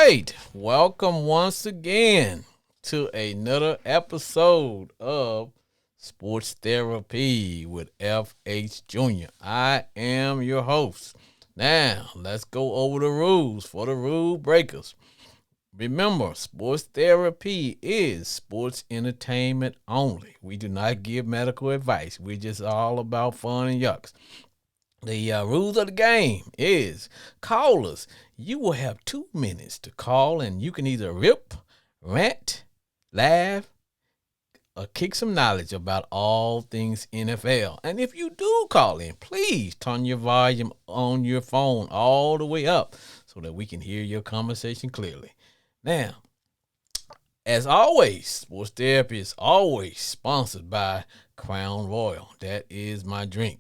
right. Welcome once again to another episode of Sports Therapy with FH Jr. I am your host. Now, let's go over the rules for the rule breakers. Remember, sports therapy is sports entertainment only. We do not give medical advice. We're just all about fun and yucks. The rules of the game is callers. You will have 2 minutes to call, and you can either rip, rant, laugh, or kick some knowledge about all things NFL. And if you do call in, please turn your volume on your phone all the way up so that we can hear your conversation clearly. Now, as always, sports therapy is always sponsored by Crown Royal. That is my drink.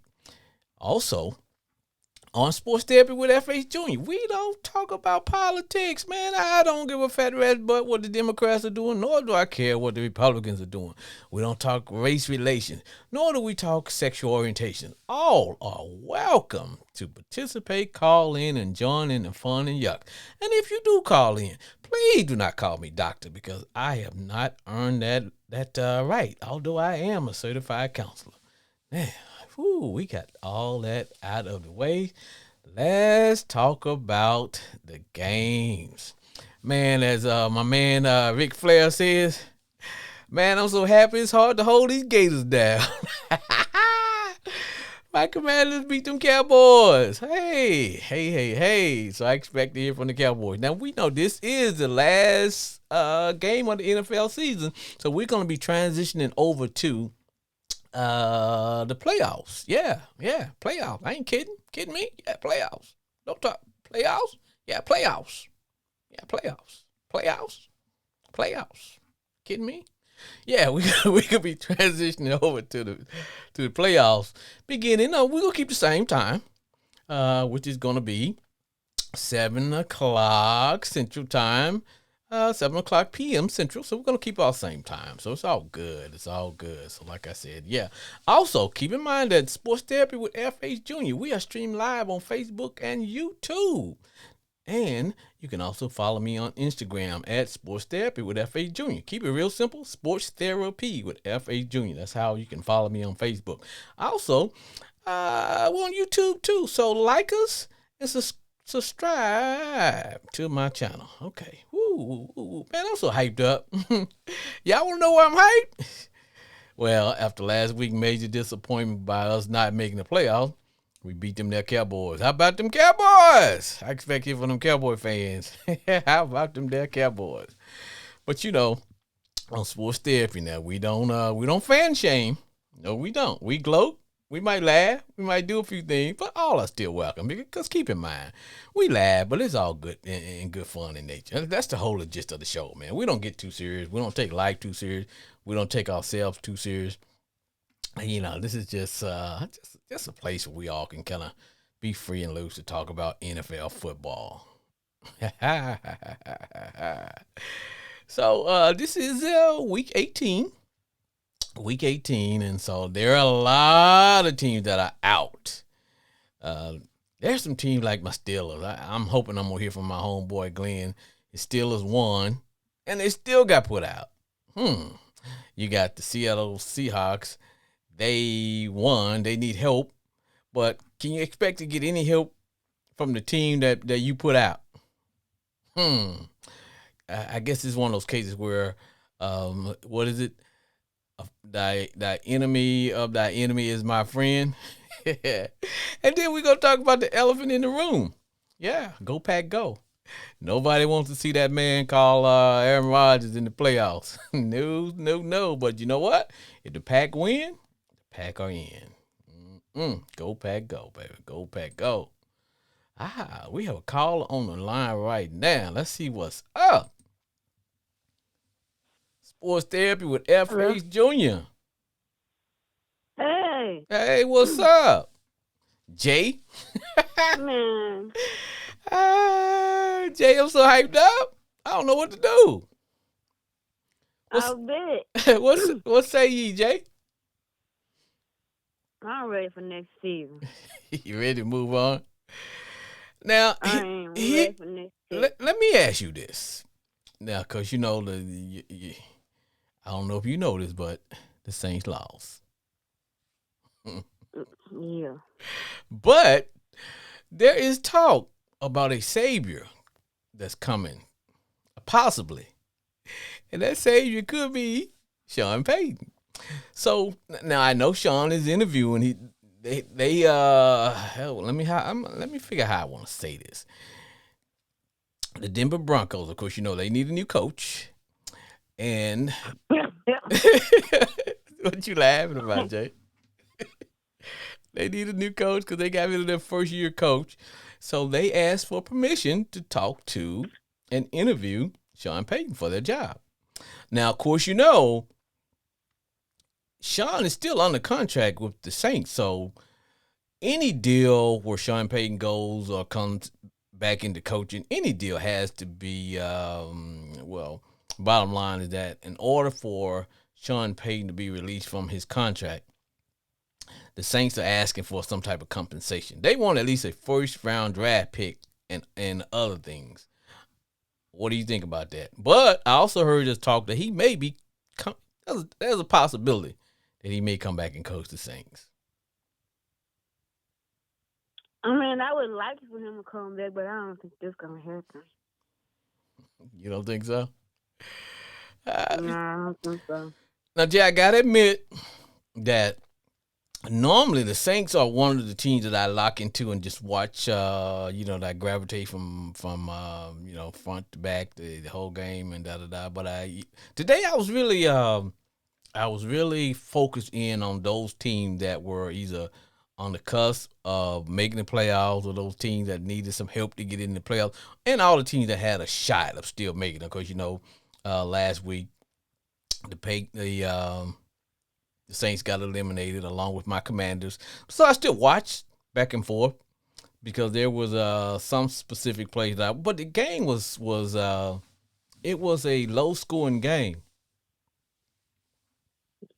Also, on Sports Therapy with F.H. Jr., we don't talk about politics, man. I don't give a fat rat butt what the Democrats are doing, nor do I care what the Republicans are doing. We don't talk race relations, nor do we talk sexual orientation. All are welcome to participate, call in, and join in the fun and yuck. And if you do call in, please do not call me doctor, because I have not earned that right, although I am a certified counselor. Man, we got all that out of the way. Let's talk about the games. Man, as my man Ric Flair says, man, I'm so happy it's hard to hold these Gators down. My Commanders beat them Cowboys. Hey. So I expect to hear from the Cowboys. Now, we know this is the last game of the NFL season, so we're going to be transitioning over to the playoffs. Yeah, playoffs. I ain't kidding. Kidding me? Yeah, playoffs. Don't talk playoffs. Yeah, playoffs. Yeah, playoffs. Kidding me? Yeah, we could be transitioning over to the playoffs. Beginning. No, we're gonna keep the same time, which is gonna be 7 o'clock Central Time. 7 o'clock p.m. Central, so we're going to keep our same time. So it's all good. So like I said, yeah. Also, keep in mind that Sports Therapy with F.H. Jr., we are streamed live on Facebook and YouTube. And you can also follow me on Instagram at Sports Therapy with F.H. Jr. Keep it real simple, Sports Therapy with F.H. Jr. That's how you can follow me on Facebook. Also, we're on YouTube too, so like us and subscribe to my channel. Okay. Man, I'm so hyped up. Y'all want to know why I'm hyped? Well, after last week's major disappointment by us not making the playoffs, we beat them there Cowboys. How about them Cowboys? I expect it from them Cowboy fans. How about them there Cowboys? But on Sports Therapy now, we don't fan shame. No, we don't. We gloat. We might laugh. We might do a few things, but all are still welcome. Because keep in mind, we laugh, but it's all good and good fun in nature. That's the whole gist of the show, man. We don't get too serious. We don't take life too serious. We don't take ourselves too serious. This is just a place where we all can kind of be free and loose to talk about NFL football. So this is week 18. And so there are a lot of teams that are out. There's some teams like my Steelers. I'm hoping I'm going to hear from my homeboy Glenn. His Steelers won, and they still got put out. You got the Seattle Seahawks. They won. They need help. But can you expect to get any help from the team that you put out? I guess it's one of those cases where, what is it? Thy enemy of thy enemy is my friend. And then we're going to talk about the elephant in the room. Yeah, go Pack go. Nobody wants to see that man call Aaron Rodgers in the playoffs. No. But you know what? If the Pack win, the Pack are in. Go Pack go, baby. Go Pack go. We have a caller on the line right now. Let's see what's up. Sports Therapy with F.H. Jr. Hey, what's up? Jay? Man. Jay, I'm so hyped up. I don't know what to do. I'll bet. What say ye, Jay? I'm ready for next season. You ready to move on? Now, I am ready for next step. let me ask you this. Now, because you know, I don't know if you know this, but the Saints lost. Yeah. But there is talk about a savior that's coming, possibly. And that savior could be Sean Payton. So now I know Sean is interviewing. Hell, let me figure how I want to say this. The Denver Broncos, of course, you know they need a new coach. And what you laughing about, Jay? They need a new coach because they got rid of their first year coach. So they asked for permission to talk to and interview Sean Payton for their job. Now, of course, you know, Sean is still under contract with the Saints. So any deal where Sean Payton goes or comes back into coaching, any deal has to be, well, bottom line is that in order for Sean Payton to be released from his contract, the Saints are asking for some type of compensation. They want at least a first round draft pick and other things. What do you think about that? But I also heard us talk that he may be, there's a possibility that he may come back and coach the Saints. I mean, I would like for him to come back, but I don't think that's going to happen. You don't think so? No, I don't think so. Now, Jay, I got to admit that normally the Saints are one of the teams that I lock into and just watch, that I gravitate from front to back the whole game and da-da-da. But today I was really focused in on those teams that were either on the cusp of making the playoffs or those teams that needed some help to get in the playoffs and all the teams that had a shot of still making it. Because, last week the Saints got eliminated along with my Commanders. So I still watched back and forth because there was some specific plays but the game was it was a low scoring game.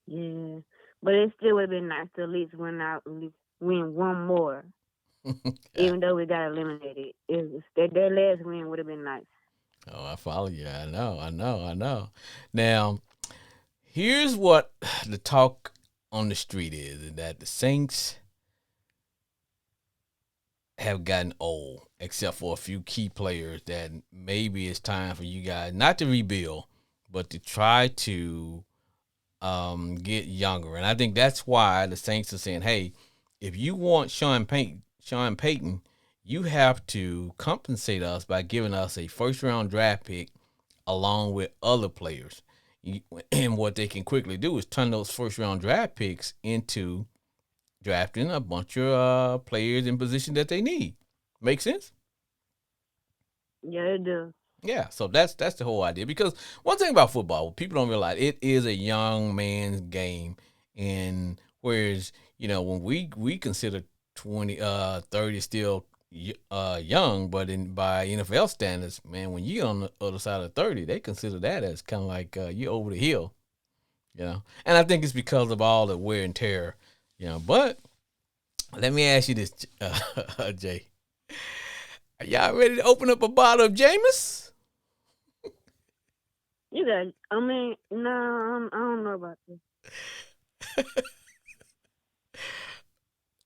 Yeah, but it still would have been nice to at least win one more. Even though we got eliminated, their last win would have been nice. Oh, I follow you. I know. Now, here's what the talk on the street is that the Saints have gotten old, except for a few key players that maybe it's time for you guys not to rebuild, but to try to get younger. And I think that's why the Saints are saying, hey, if you want Sean Payton, you have to compensate us by giving us a first-round draft pick along with other players. And what they can quickly do is turn those first-round draft picks into drafting a bunch of players in position that they need. Make sense? Yeah, it does. Yeah, so that's the whole idea. Because one thing about football, people don't realize it is a young man's game. And whereas, when we consider 30 still young, but by NFL standards, man, when you're on the other side of 30, they consider that as kind of like you're over the hill, And I think it's because of all the wear and tear, But let me ask you this, Jay. Are y'all ready to open up a bottle of Jameis? You got. I mean, no, I don't know about this.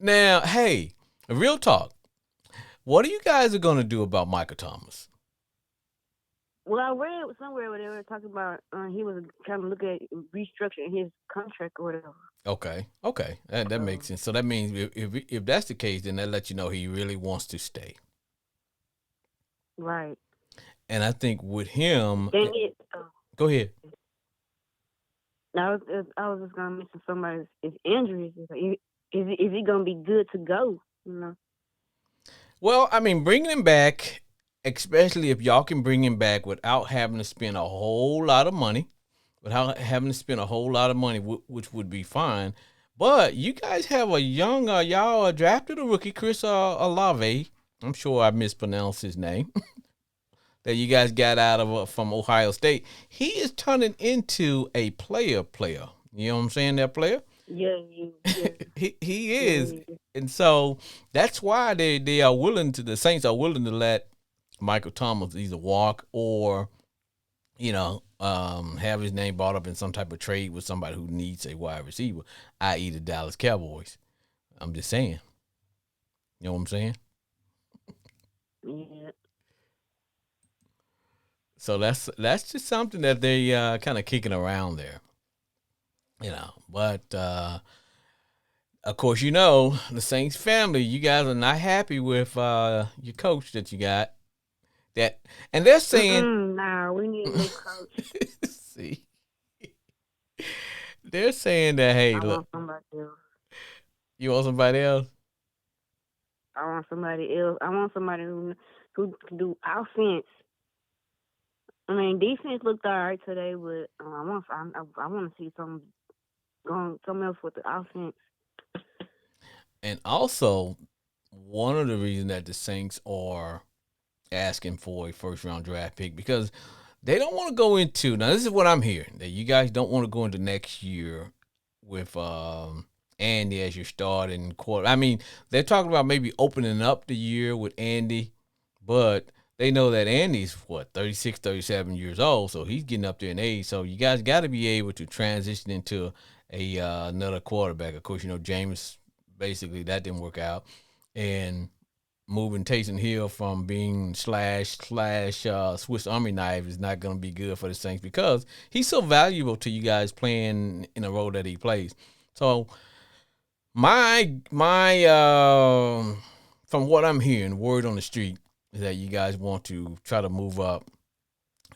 Now, hey, real talk. What are you guys are gonna do about Michael Thomas? Well, I read somewhere where they were talking about he was trying to look at restructuring his contract or whatever. Okay, that makes sense. So that means if that's the case, then that lets you know he really wants to stay. Right. And I think with him, go ahead. Now, I was just gonna mention somebody's injuries. Is he gonna be good to go? Well, I mean, bringing him back, especially if y'all can bring him back without having to spend a whole lot of money, which would be fine. But you guys have a young, y'all drafted a rookie, Chris Olave. I'm sure I mispronounced his name. That you guys got out of from Ohio State. He is turning into a player. You know what I'm saying? That player. Yeah, yeah, He is, yeah. and so that's why they are willing to. The Saints are willing to let Michael Thomas either walk or have his name brought up in some type of trade with somebody who needs a wide receiver, i.e. the Dallas Cowboys. I'm just saying. You know what I'm saying? Yeah. So that's just something that they kind of kicking around there. But of course, the Saints family. You guys are not happy with your coach that you got. That and they're saying, Nah, we need a new coach. see, they're saying that hey, I look, want somebody else. you want somebody else. I want somebody else. I want somebody who can do offense. I mean, defense looked alright today, but I want to see something else with the offense. And also, one of the reasons that the Saints are asking for a first round draft pick because they don't want to go into now. This is what I'm hearing that you guys don't want to go into next year with Andy as your starting quarter. I mean, they're talking about maybe opening up the year with Andy, but they know that Andy's 36, 37 years old, so he's getting up there in age. So you guys got to be able to transition into another quarterback. Of course, James basically that didn't work out, and moving Taysom Hill from being slash Swiss Army knife is not going to be good for the Saints because he's so valuable to you guys playing in a role that he plays. So my from what I'm hearing, word on the street is that you guys want to try to move up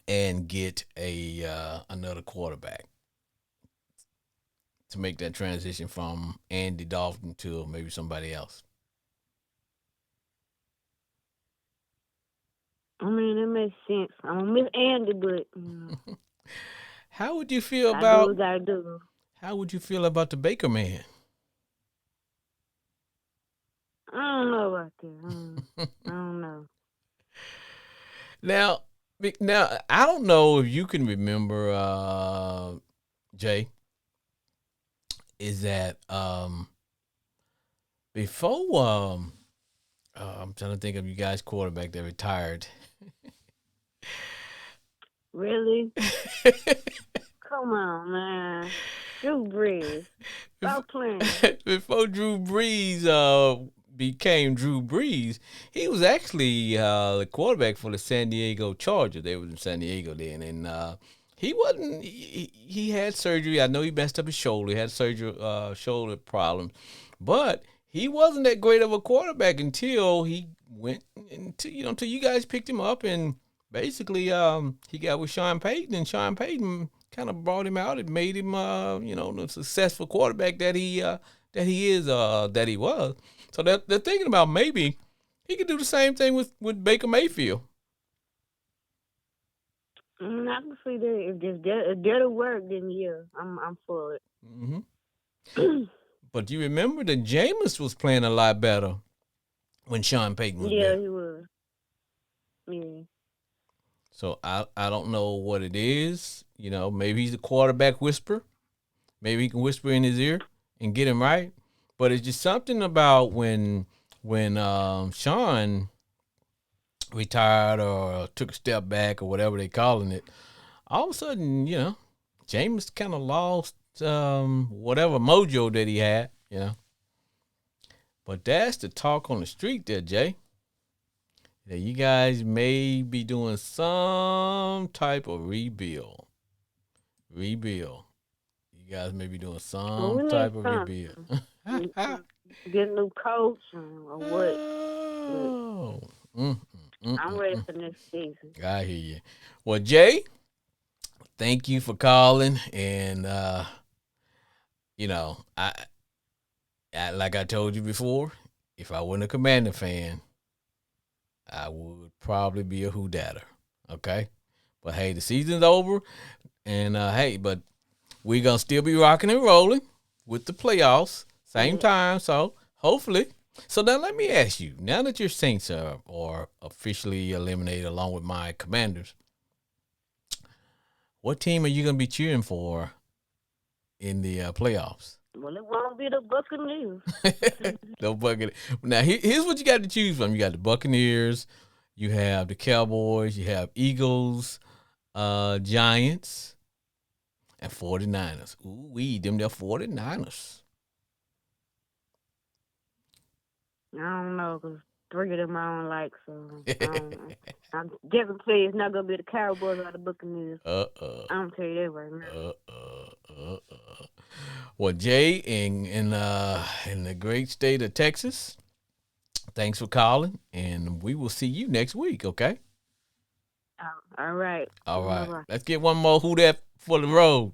and get another quarterback to make that transition from Andy Dalton to maybe somebody else. I mean, it makes sense. I'm gonna miss Andy, but How would you feel gotta do what about we gotta do. how would you feel about the Baker man? I don't know about that. I don't know. Now, I don't know if you can remember, Jay, is that before I'm trying to think of you guys quarterback that retired. Really? Come on, man. Drew Brees. Stop playing. Before Drew Brees became Drew Brees, he was actually the quarterback for the San Diego Chargers. They was in San Diego then, and he wasn't. He had surgery. I know he messed up his shoulder. He had surgery, shoulder problems, but he wasn't that great of a quarterback until he went until you guys picked him up and basically he got with Sean Payton, and Sean Payton kind of brought him out and made him the successful quarterback that he was. So they're thinking about maybe he could do the same thing with Baker Mayfield. I can see that. If that'll work, then yeah, I'm for it. Mm-hmm. But you remember that Jameis was playing a lot better when Sean Payton was Yeah, there. he was. Yeah. So I don't know what it is. Maybe he's a quarterback whisperer. Maybe he can whisper in his ear and get him right. But it's just something about when Sean retired or took a step back or whatever they calling it. All of a sudden, James kind of lost whatever mojo that he had. But that's the talk on the street there, Jay. That you guys may be doing some type of rebuild. Rebuild. You guys may be doing Well, some we need type of rebuild. something. Get a new coach or what? But Oh. Mm, I'm ready for next season. I hear you. Well, Jay, thank you for calling. And, I like I told you before, if I wasn't a Commander fan, I would probably be a Who-Datter. Okay? But, hey, the season's over. And, hey, but we're going to still be rocking and rolling with the playoffs. Same Yeah. time. So, hopefully. So now let me ask you, now that your Saints are officially eliminated along with my Commanders, what team are you going to be cheering for in the playoffs? Well, it won't be the Buccaneers. No bucket. Now here's what you got to choose from. You got the Buccaneers, you have the Cowboys, you have Eagles, Giants, and 49ers. Ooh, them they're 49ers. I don't know, because 3 of them I don't like, so I don't know. I'm just going to say it's not going to be the Cowboys or the Buccaneers. I'm tell you that right now. Well, Jay, in the great state of Texas, thanks for calling, and we will see you next week. Okay. All right. All right. Bye-bye. Let's get one more. Who that for the road?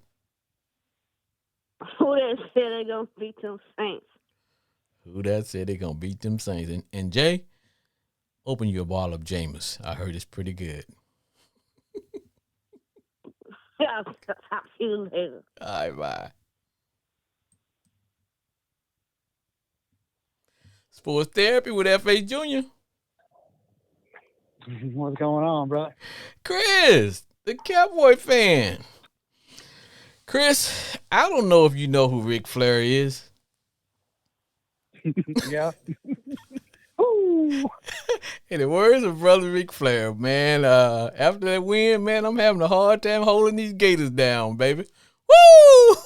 Who that said they going to beat them Saints? Who that said they gonna beat them Saints? And Jay, open your bottle of Jameis. I heard it's pretty good. I'll talk to you later. All right, bye. Sports Therapy with F.A. Jr. What's going on, bro? Chris, the Cowboy fan. Chris, I don't know if you know who Ric Flair is. Yeah. Ooh. In the words of brother Ric Flair, man, after that win, man, I'm having a hard time holding these Gators down, baby. Woo!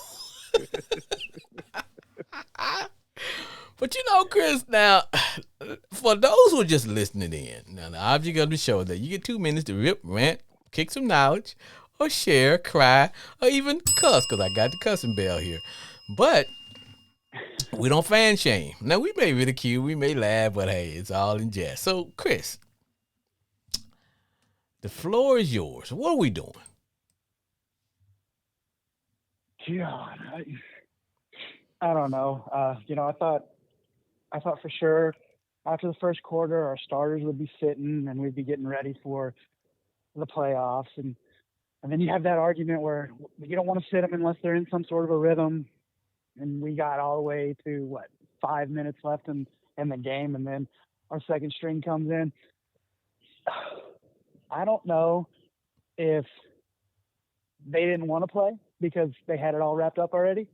But you know, Chris, now, for those who are just listening in, now the object of the show is that you get 2 minutes to rip, rant, kick some knowledge, or share, cry, or even cuss, because I got the cussing bell here. But we don't fan shame. Now, we may ridicule, we may laugh, but hey, it's all in jest. So, Chris, the floor is yours. What are we doing? God, I don't know. I thought for sure after the first quarter our starters would be sitting and we'd be getting ready for the playoffs, and then you have that argument where you don't want to sit them unless they're in some sort of a rhythm. And we got all the way to 5 minutes left in the game, and then our second string comes in. I don't know if they didn't want to play because they had it all wrapped up already,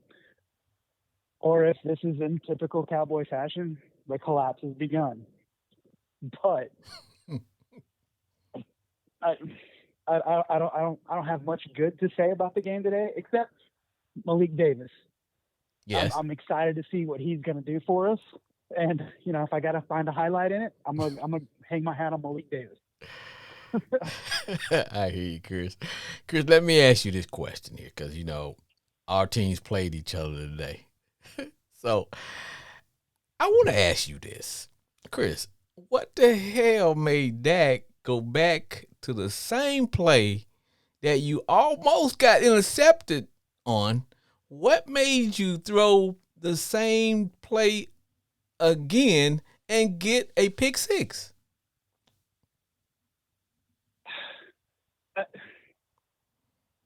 or if this is in typical Cowboy fashion, the collapse has begun. But I don't have much good to say about the game today, except Malik Davis. Yes. I'm excited to see what he's going to do for us. And, if I got to find a highlight in it, I'm gonna hang my hat on Malik Davis. I hear you, Chris. Chris, let me ask you this question here, because, our teams played each other today. So I want to ask you this. Chris, what the hell made Dak go back to the same play that you almost got intercepted on? What made you throw the same play again and get a pick six?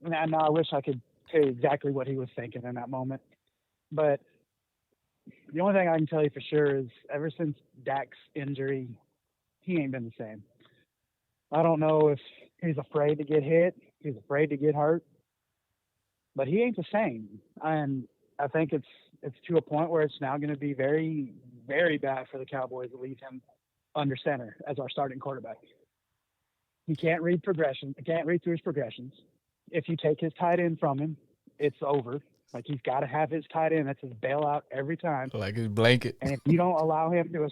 Now, I wish I could tell you exactly what he was thinking in that moment. But the only thing I can tell you for sure is ever since Dak's injury, he ain't been the same. I don't know if he's afraid to get hit, he's afraid to get hurt, but he ain't the same. And I think it's to a point where it's now going to be very, very bad for the Cowboys to leave him under center as our starting quarterback. He can't read progression. He can't read through his progressions. If you take his tight end from him, it's over. Like, he's got to have his tight end. That's his bailout every time. Like his blanket. And if you don't allow him to,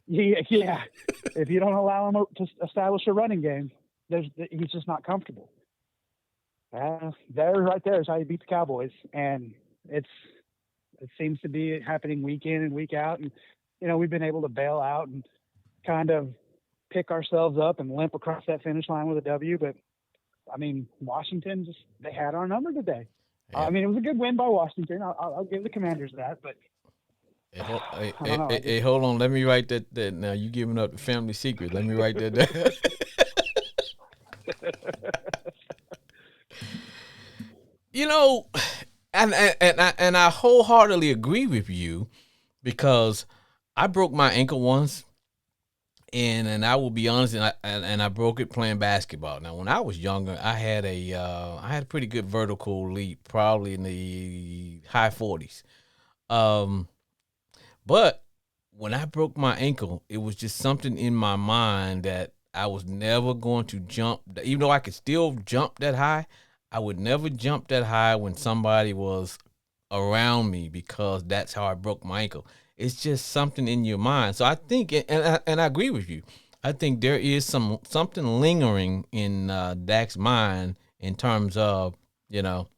if you don't allow him to establish a running game, he's just not comfortable. There, right there is how you beat the Cowboys, and it seems to be happening week in and week out. And we've been able to bail out and kind of pick ourselves up and limp across that finish line with a W. But I mean, Washington they had our number today. Yeah. I mean, it was a good win by Washington. I'll give the Commanders that, but. Hey, hold on. Let me write that. Now you giving up the family secret. Let me write that down. And I wholeheartedly agree with you, because I broke my ankle once, and I will be honest, and I broke it playing basketball. Now, when I was younger, I had a pretty good vertical leap, probably in the high 40s. Um, but when I broke my ankle, it was just something in my mind that I was never going to jump. Even though I could still jump that high, I would never jump that high when somebody was around me because that's how I broke my ankle. It's just something in your mind. So I think, and I agree with you. I think there is something lingering in Dak's mind in terms of, you know,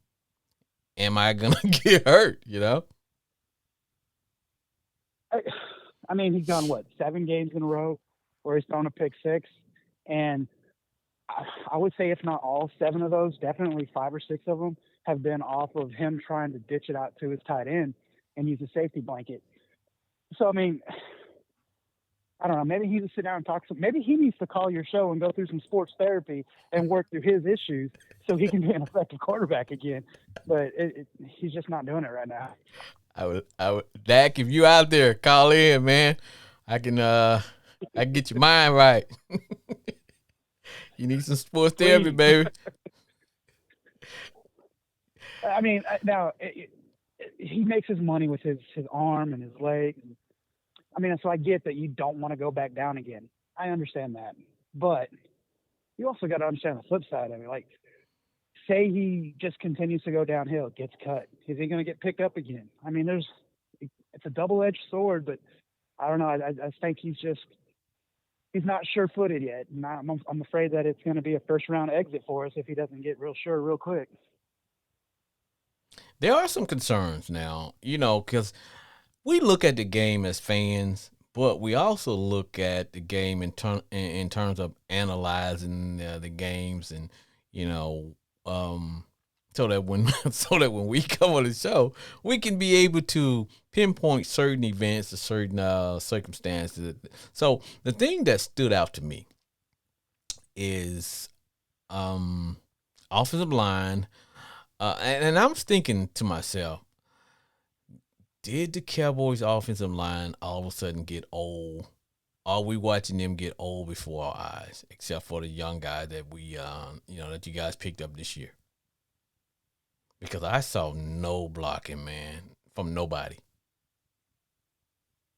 am I gonna get hurt? You know. I, I mean, he's gone what 7 games in a row where he's thrown a pick six, and I would say if not all 7 of those, definitely 5 or 6 of them have been off of him trying to ditch it out to his tight end and use a safety blanket. So I mean, I don't know. Maybe he needs to sit down and talk. Maybe he needs to call your show and go through some sports therapy and work through his issues so he can be an effective quarterback again. But he's just not doing it right now. Dak, if you out there, call in, man. I can, I can get your mind right. You need some sports therapy, Please. baby. I mean, now he makes his money with his arm and his leg. I mean, so I get that you don't want to go back down again. I understand that, but you also got to understand the flip side of it. Like, say he just continues to go downhill, gets cut. Is he going to get picked up again? I mean, it's a double-edged sword, but I don't know. I think he's not sure-footed yet, and I'm afraid that it's going to be a first-round exit for us if he doesn't get real sure real quick. There are some concerns now, because we look at the game as fans, but we also look at the game in terms of analyzing the games, and you know, um, so that when so that when we come on the show, we can be able to pinpoint certain events or certain circumstances. So the thing that stood out to me is offensive line, and I was thinking to myself, did the Cowboys' offensive line all of a sudden get old? Are we watching them get old before our eyes? Except for the young guy that that you guys picked up this year, because I saw no blocking, man, from nobody.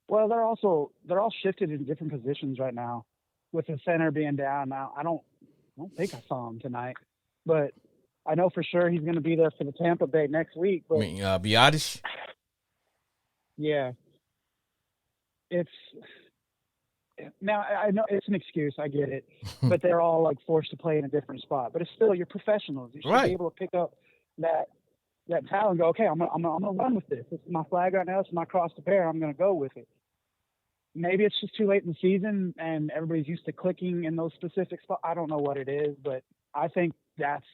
Well, they're all shifted in different positions right now, with the center being down. Now, I don't think I saw him tonight, but I know for sure he's going to be there for the Tampa Bay next week. I But mean, Biotish. yeah, it's now I know it's an excuse. I get it, but they're all like forced to play in a different spot. But it's still, you're professionals. You should Right. be able to pick up that talent and go, okay, I'm gonna run with this. This is my flag right now. This is my cross to bear. I'm gonna go with it. Maybe it's just too late in the season and everybody's used to clicking in those specific spots. I don't know what it is, but I think that's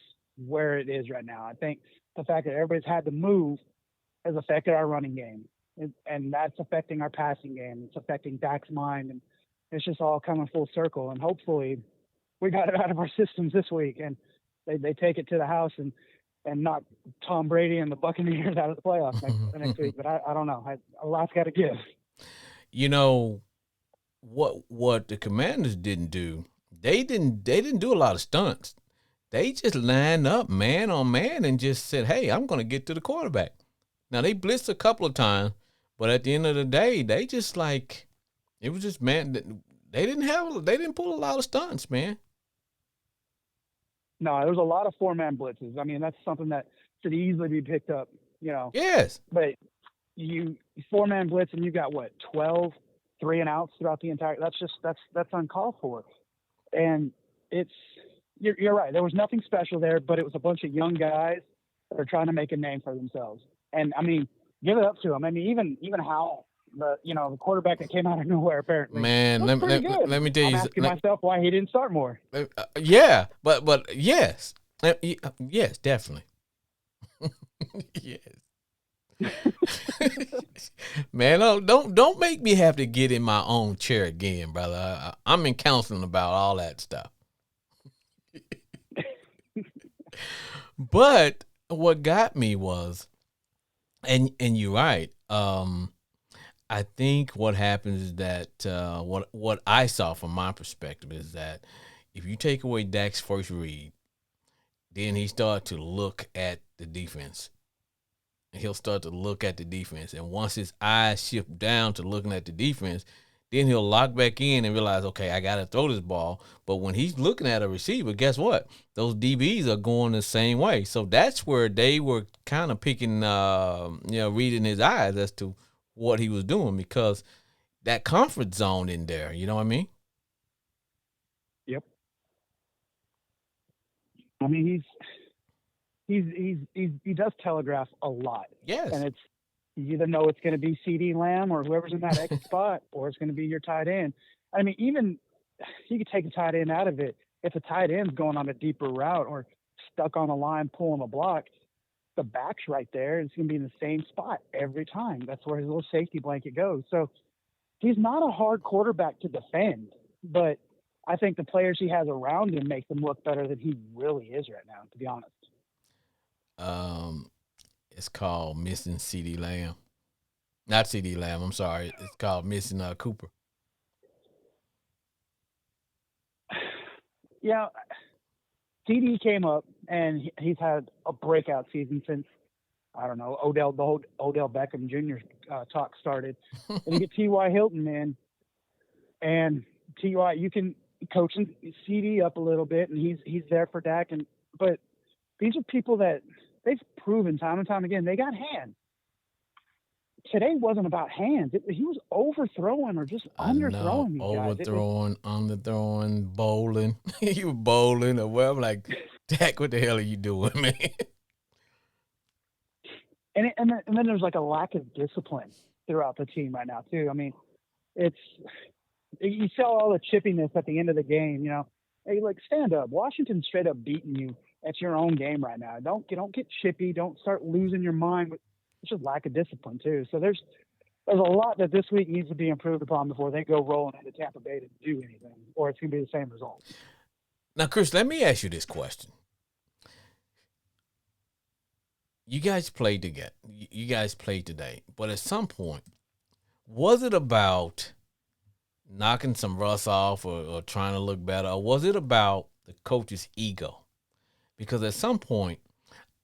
where it is right now. I think the fact that everybody's had to move has affected our running game, and that's affecting our passing game. It's affecting Dak's mind, and it's just all coming full circle. And hopefully, we got it out of our systems this week, and they take it to the house and knock Tom Brady and the Buccaneers out of the playoffs next week. But I don't know. A lot's got to give. You know what the Commanders didn't do? They didn't do a lot of stunts. They just lined up man on man and just said, "Hey, I'm going to get to the quarterback." Now they blitzed a couple of times, but at the end of the day, they just like it was just man. They didn't pull a lot of stunts, man. No, there was a lot of 4-man blitzes. I mean, that's something that should easily be picked up, Yes, But you 4-man blitz and you got what 12 3 and outs throughout the entire. That's uncalled for. And you're right. There was nothing special there, but it was a bunch of young guys that are trying to make a name for themselves. And I mean, give it up to them. I mean, even how the quarterback that came out of nowhere apparently. man. That's pretty good. Let me tell I'm you. asking myself why he didn't start more. Yeah, but yes, yes, definitely. Yes. Man, don't make me have to get in my own chair again, brother. I'm in counseling about all that stuff. But what got me was, and you're right. I think what happens is that what I saw from my perspective is that if you take away Dak's first read, then he started to look at the defense. he'll start to look at the defense. And once his eyes shift down to looking at the defense, then he'll lock back in and realize, okay, I got to throw this ball. But when he's looking at a receiver, guess what? Those DBs are going the same way. So that's where they were kind of picking, reading his eyes as to what he was doing, because that comfort zone in there. You know what I mean? Yep. I mean, he does telegraph a lot. Yes. And it's, you either know it's going to be CD Lamb or whoever's in that X spot, or it's going to be your tight end. I mean, even you could take a tight end out of it. If a tight end's going on a deeper route or stuck on a line pulling a block, the back's right there. It's going to be in the same spot every time. That's where his little safety blanket goes. So he's not a hard quarterback to defend, but I think the players he has around him make them look better than he really is right now, to be honest. It's called missing CD Lamb. Not CD Lamb, I'm sorry. It's called missing Cooper. Yeah, CD came up, and he's had a breakout season since, I don't know, the whole Odell Beckham Jr. Talk started. And you get T.Y. Hilton, man. And T.Y., you can coach CD up a little bit, and he's there for Dak. But these are people that they've proven time and time again, they got hands. Today wasn't about hands. He was overthrowing or just underthrowing these guys. Overthrowing, underthrowing, bowling. You bowling or whatever. Like, Dak, what the hell are you doing, man? And then there's like a lack of discipline throughout the team right now too. I mean, you saw all the chippiness at the end of the game. Hey, like, stand up. Washington's straight up beating you at your own game right now. Don't get chippy. Don't start losing your mind. It's just lack of discipline too. So there's a lot that this week needs to be improved upon before they go rolling into Tampa Bay to do anything, or it's going to be the same result. Now, Chris, let me ask you this question. You guys played together. You guys played today. But at some point, was it about knocking some rust off or trying to look better? Or was it about the coach's ego? Because at some point,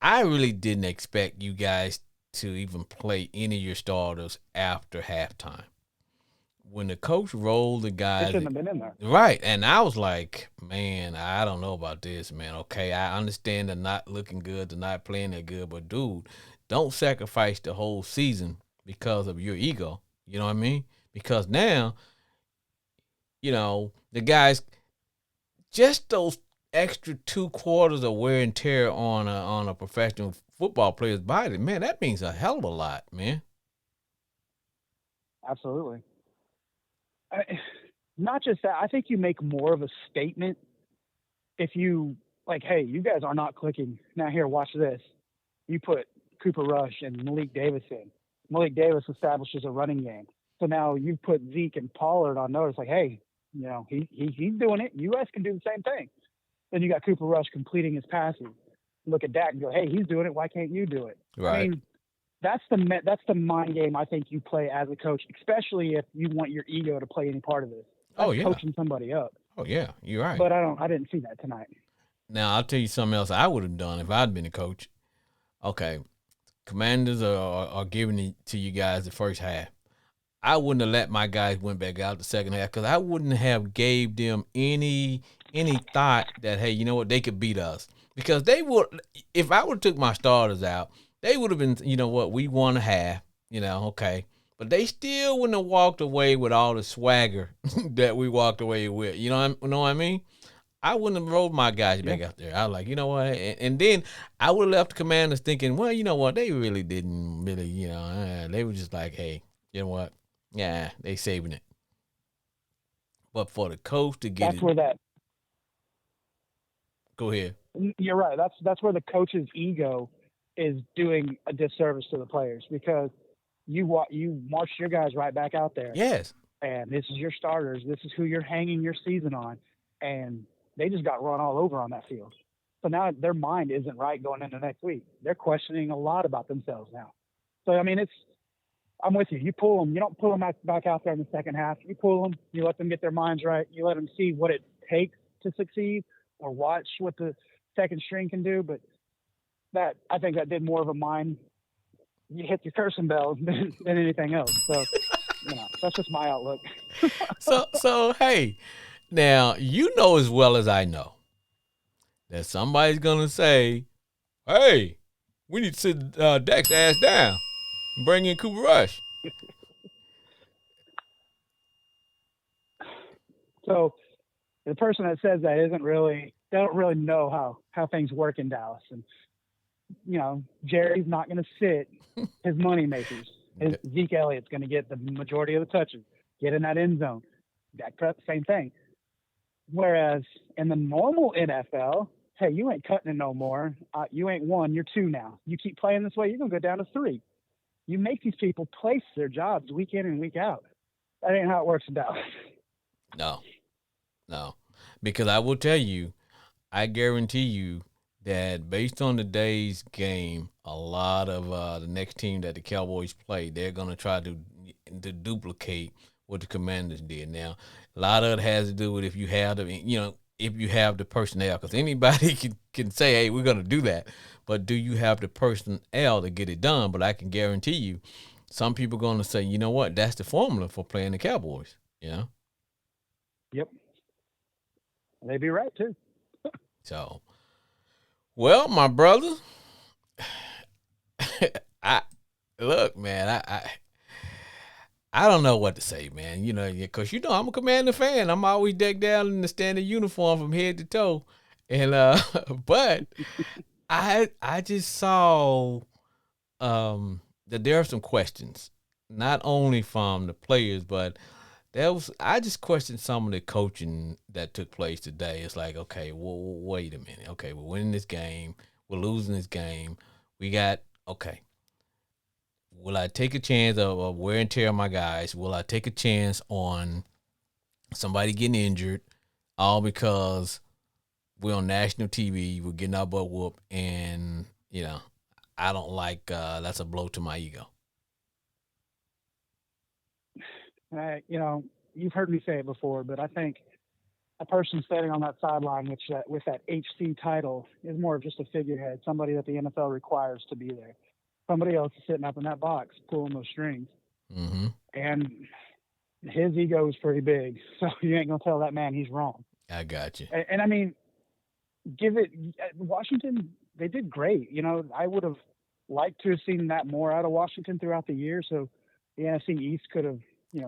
I really didn't expect you guys to even play any of your starters after halftime. When the coach rolled the guys, They shouldn't have been in there. Right, and I was like, man, I don't know about this, man. Okay, I understand they're not looking good, they're not playing that good, but dude, don't sacrifice the whole season because of your ego. You know what I mean? Because now, the guys, just those extra 2 quarters of wear and tear on a professional football player's body, man, that means a hell of a lot, man. Absolutely. Not just that. I think you make more of a statement if you, like, hey, you guys are not clicking. Now here, watch this. You put Cooper Rush and Malik Davis in. Malik Davis establishes a running game. So now you put Zeke and Pollard on notice, like, hey, he's doing it. You guys can do the same thing. Then you got Cooper Rush completing his passes. Look at Dak and go, hey, he's doing it. Why can't you do it? Right. I mean, that's the mind game I think you play as a coach, especially if you want your ego to play any part of this. Oh, yeah. Coaching somebody up. Oh, yeah, you're right. But I didn't see that tonight. Now, I'll tell you something else I would have done if I'd been a coach. Okay, Commanders are giving it to you guys the first half. I wouldn't have let my guys went back out the second half because I wouldn't have gave them any thought that, hey, you know what, they could beat us. Because they would, if I would have took my starters out, they would have been, you know what, we won a half, okay. But they still wouldn't have walked away with all the swagger that we walked away with. You know what I mean? I wouldn't have rolled my guys back out there. I was like, you know what? And then I would have left the Commanders thinking, well, you know what? They really didn't really, they were just like, hey, you know what? Yeah, they saving it. But for the coach to get Go ahead. You're right. That's where the coach's ego is doing a disservice to the players because you march your guys right back out there. Yes. And this is your starters. This is who you're hanging your season on. And they just got run all over on that field. So now their mind isn't right going into next week. They're questioning a lot about themselves now. So, I mean, I'm with you. You pull them. You don't pull them back out there in the second half. You pull them. You let them get their minds right. You let them see what it takes to succeed or watch what the second string can do. But I think that did more of a mind you hit your cursing bell than anything else. So, that's just my outlook. So hey, now you know as well as I know that somebody's gonna say, "Hey, we need to sit Dak's ass down and bring in Cooper Rush." So the person that says that they don't really know how things work in Dallas. And, Jerry's not going to sit his money makers. Zeke Elliott's going to get the majority of the touches, get in that end zone. Dak Prescott, same thing. Whereas in the normal NFL, hey, you ain't cutting it no more. You ain't 1, you're 2 now. You keep playing this way, you're going to go down to 3. You make these people place their jobs week in and week out. That ain't how it works in Dallas. No, because I will tell you, I guarantee you that based on today's game, a lot of the next team that the Cowboys play, they're gonna try to duplicate what the Commanders did. Now, a lot of it has to do with if you have the personnel, because anybody can say, "Hey, we're gonna do that," but do you have the personnel to get it done? But I can guarantee you, some people are gonna say, "You know what? That's the formula for playing the Cowboys." Yep. They'd be right too. So, well, my brother, I look, man, I don't know what to say, man. Because I'm a Commander fan. I'm always decked out in the standard uniform from head to toe, and but I just saw that there are some questions, not only from the players, but I just questioned some of the coaching that took place today. It's like, okay, well, wait a minute. Okay, we're winning this game. We're losing this game. Okay. Will I take a chance of wear and tear on my guys? Will I take a chance on somebody getting injured all because we're on national TV, we're getting our butt whooped, and, I don't like that's a blow to my ego. You've heard me say it before, but I think a person standing on that sideline with that HC title is more of just a figurehead, somebody that the NFL requires to be there. Somebody else is sitting up in that box pulling those strings. Mm-hmm. And his ego is pretty big, so you ain't going to tell that man he's wrong. I got you. And I mean, Washington, they did great. I would have liked to have seen that more out of Washington throughout the year, so the NFC East could have,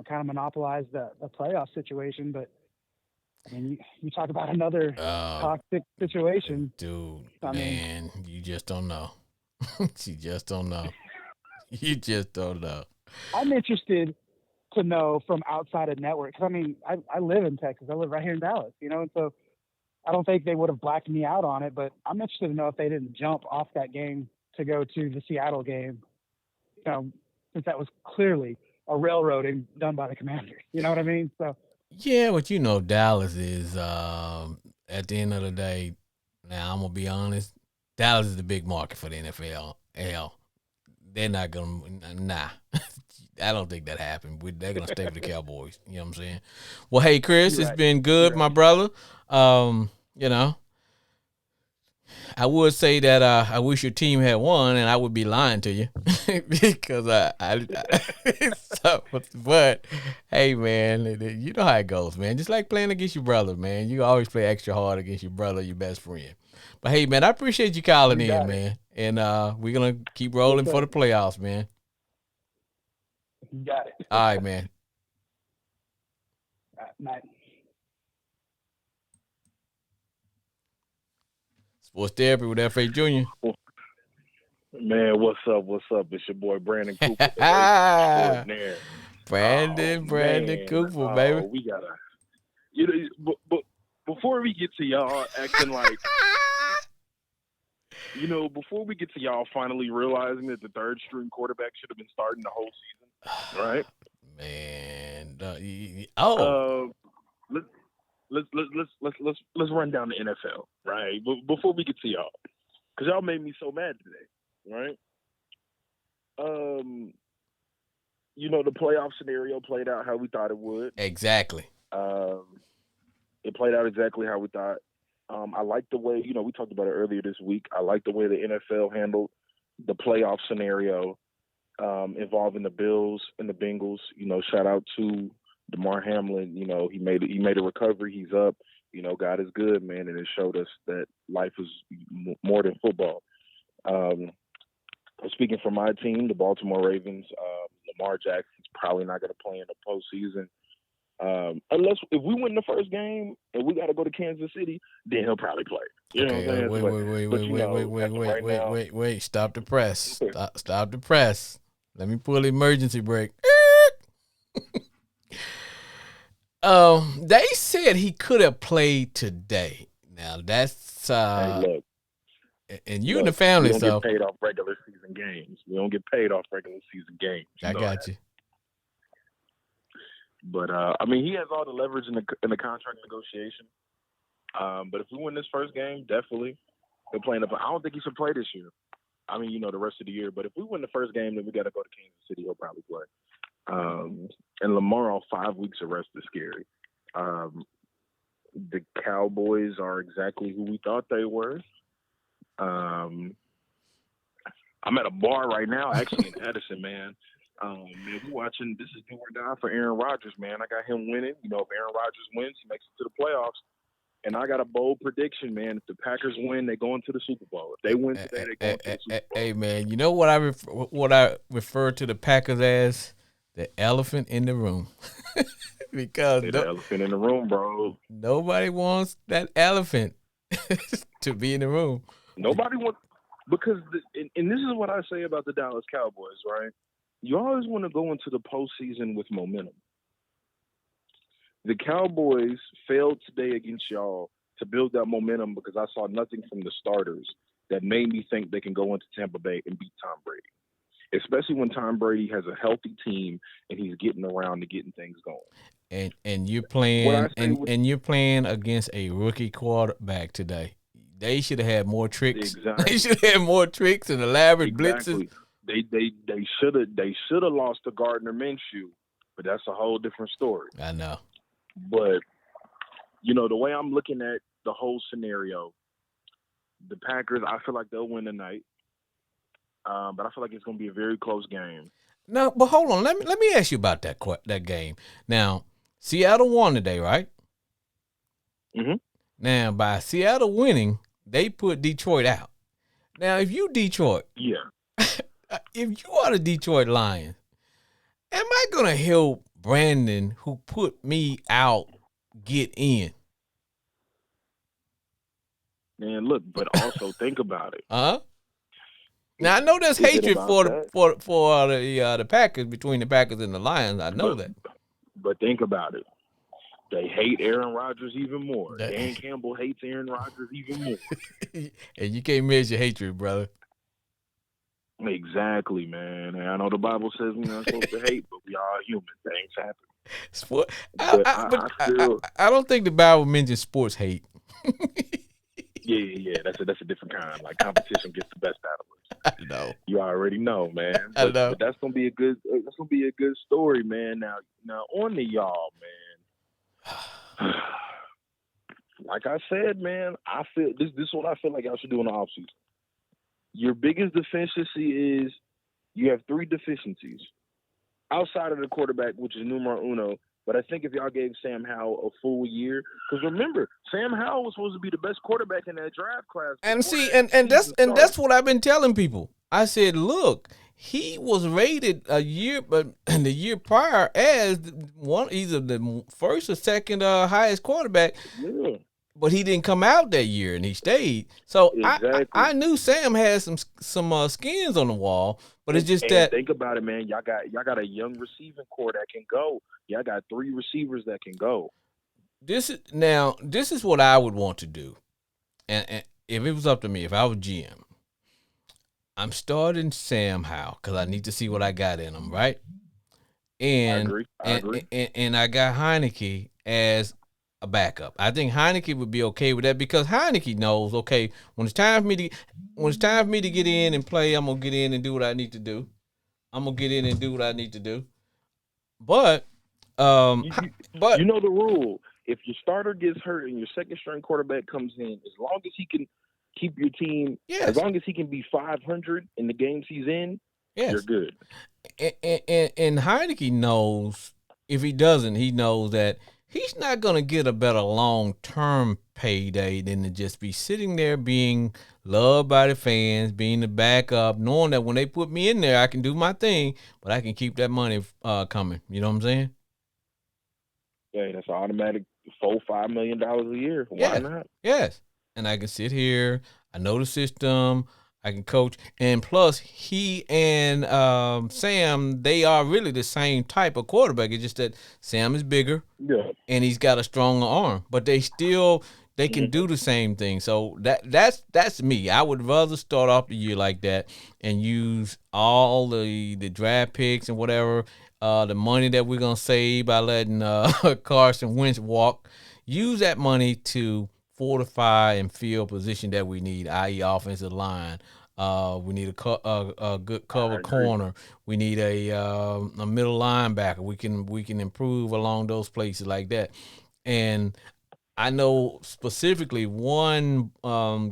kind of monopolized the playoff situation. But I mean, you talk about another toxic situation. Dude, you just don't know. You just don't know. You just don't know. I'm interested to know from outside of network. Cause I mean, I live in Texas. I live right here in Dallas, and so I don't think they would have blacked me out on it, but I'm interested to know if they didn't jump off that game to go to the Seattle game, since that was clearly a railroading done by the Commanders. You know what I mean? So yeah, but Dallas is at the end of the day. Now I'm gonna be honest. Dallas is the big market for the NFL. Hell, they're not gonna. Nah, I don't think that happened. They're gonna stay with the Cowboys. You know what I'm saying? Well, hey, Chris, it's been good, my brother. I would say that I wish your team had won, and I would be lying to you because but hey, man, you know how it goes, man. Just like playing against your brother, man. You always play extra hard against your brother, your best friend. But hey, man, I appreciate you calling in, man, and we're gonna keep rolling for the playoffs, man. You got it. All right, man. Night. Sports Therapy with F.A. Jr. Man, what's up? What's up? It's your boy Brandon Cooper. Brandon Cooper, baby. We gotta, but before we get to y'all acting like, before we get to y'all finally realizing that the third string quarterback should have been starting the whole season, right? Man, let's run down the NFL, right? But before we get to y'all, because y'all made me so mad today, right? The playoff scenario played out how we thought it would. Exactly. It played out exactly how we thought. I like the way, we talked about it earlier this week. I like the way the NFL handled the playoff scenario. involving the Bills and the Bengals. Shout out to DeMar Hamlin. He made a recovery. He's up. God is good, man, and it showed us that life is more than football. Speaking for my team, the Baltimore Ravens, Lamar Jackson's probably not going to play in the postseason. Unless if we win the first game and we got to go to Kansas City, then he'll probably play. You know what I'm saying? Wait. Stop the press. Stop the press. Let me pull the emergency brake. They said he could have played today. Now that's hey, look. And you and the family, we don't get paid off regular season games. We don't get paid off regular season games. I got you. But he has all the leverage in the contract negotiation. But if we win this first game, definitely he'll play in the. I don't think he should play this year. The rest of the year. But if we win the first game, then we got to go to Kansas City. He'll probably play. And Lamar on 5 weeks of rest is scary. The Cowboys are exactly who we thought they were. I'm at a bar right now, actually in Edison, man. Man, we watching. This is do or die for Aaron Rodgers, man. I got him winning. If Aaron Rodgers wins, he makes it to the playoffs. And I got a bold prediction, man. If the Packers win, they go into the Super Bowl. If they win today, they go into the Super Bowl. Hey, man, you know what I refer to the Packers as? The elephant in the room. Because the elephant in the room, bro. Nobody wants that elephant to be in the room. Nobody wants, because and this is what I say about the Dallas Cowboys, right? You always want to go into the postseason with momentum. The Cowboys failed today against y'all to build that momentum because I saw nothing from the starters that made me think they can go into Tampa Bay and beat Tom Brady, especially when Tom Brady has a healthy team and he's getting around to getting things going. And you're playing and you're playing against a rookie quarterback today. They should have had more tricks. Exactly. They should have had more tricks and elaborate blitzes. They should have lost to Gardner Minshew, but that's a whole different story. I know. But the way I'm looking at the whole scenario, the Packers, I feel like they'll win tonight. But I feel like it's going to be a very close game. No, but hold on. Let me ask you about that game. Now, Seattle won today, right? Mm-hmm. Now, by Seattle winning, they put Detroit out. Now, if you Detroit, yeah, if you are the Detroit Lions, am I going to help Brandon, who put me out, get in? Man, look, but also think about it. Now I know there's hatred for the Packers, between the Packers and the Lions. I know that. But think about it. They hate Aaron Rodgers even more. Dan Campbell hates Aaron Rodgers even more. And you can't measure hatred, brother. Exactly, man. And I know the Bible says we're not supposed to hate, but we are human. Things happen. I don't think the Bible mentions sports hate. Yeah. That's a different kind. Like, competition gets the best out of us. I know. You already know, man. I know. But that's gonna be a good story, man. Now on to y'all, man. Like I said, man, I feel this is what I feel like y'all should do in the offseason. Your biggest deficiency is you have 3 deficiencies outside of the quarterback, which is numero uno. But I think if y'all gave Sam Howell a full year, because remember, Sam Howell was supposed to be the best quarterback in that draft class. And see, and that's what I've been telling people. I said, look, he was rated a year, but in the year prior as either the first or second highest quarterback. Yeah. But he didn't come out that year, and he stayed. So exactly. I knew Sam had some skins on the wall, but it's just and think about it, man. Y'all got a young receiving core that can go. Y'all got 3 receivers that can go. This is what I would want to do, and if it was up to me, if I was GM, I'm starting Sam Howell because I need to see what I got in him, right? And I agree. And I got Heineke as a backup. I think Heineke would be okay with that because Heineke knows, okay, when it's time for me to get in and play, I'm gonna get in and do what I need to do. But but you know the rule. If your starter gets hurt and your second string quarterback comes in, as long as he can keep your team, as long as he can be 500 in the games he's in, you're Yes. good. And Heineke knows, if he doesn't, he knows that he's not going to get a better long term payday than to just be sitting there being loved by the fans, being the backup, knowing that when they put me in there, I can do my thing, but I can keep that money coming. You know what I'm saying? Hey, that's automatic $4-5 million a year. Why Yes, not? yes. And I can sit here. I know the system. I can coach. And plus, he and Sam, they are really the same type of quarterback. It's just that Sam is bigger Yeah. and he's got a stronger arm, but they can Mm-hmm. do the same thing. So that's me. I would rather start off the year like that and use all the draft picks and whatever, the money that we're gonna save by letting Carson Wentz walk. Use that money to fortify and fill position that we need, i.e., offensive line. We need a good cover I agree. corner. We need a middle linebacker. We can improve along those places like that. And I know specifically one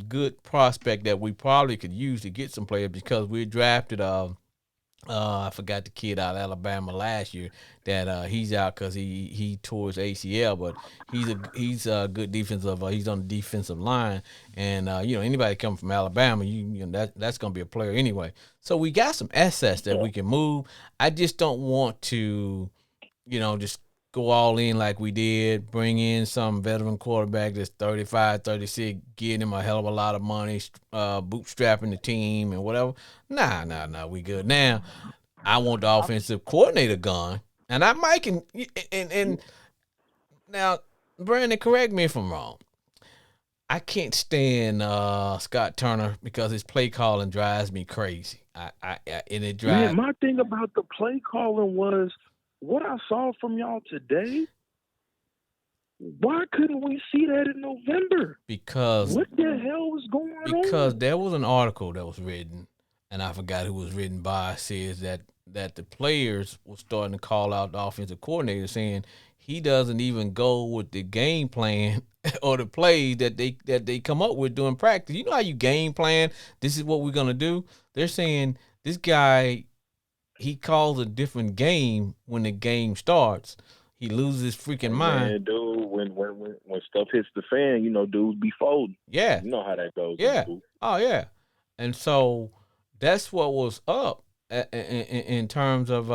good prospect that we probably could use to get some players because we drafted I forgot the kid out of Alabama last year that he's out because he tore his ACL, but he's a good defensive. He's on the defensive line, and anybody coming from Alabama, that's gonna be a player anyway. So we got some assets that we can move. I just don't want to just go all in like we did, bring in some veteran quarterback that's 35, 36, getting him a hell of a lot of money, bootstrapping the team and whatever. Nah, we good. Now, I want the offensive coordinator gone, and I might can, and now, Brandon, correct me if I'm wrong. I can't stand Scott Turner because his play calling drives me crazy. And it Man, drives my thing about the play calling was what I saw from y'all today. Why couldn't we see that in November? because What the hell was going because on? there was an article that was written, and I forgot who was written by. Says that the players were starting to call out the offensive coordinator, saying he doesn't even go with the game plan or the plays that they come up with during practice. You know how you game plan? This is what we're gonna do. They're saying this guy, he calls a different game when the game starts. He loses his freaking Hey mind. man, dude, when stuff hits the fan, dudes be folding. Yeah, You know how that goes in the yeah. booth. Oh yeah. And so that's what was up in terms of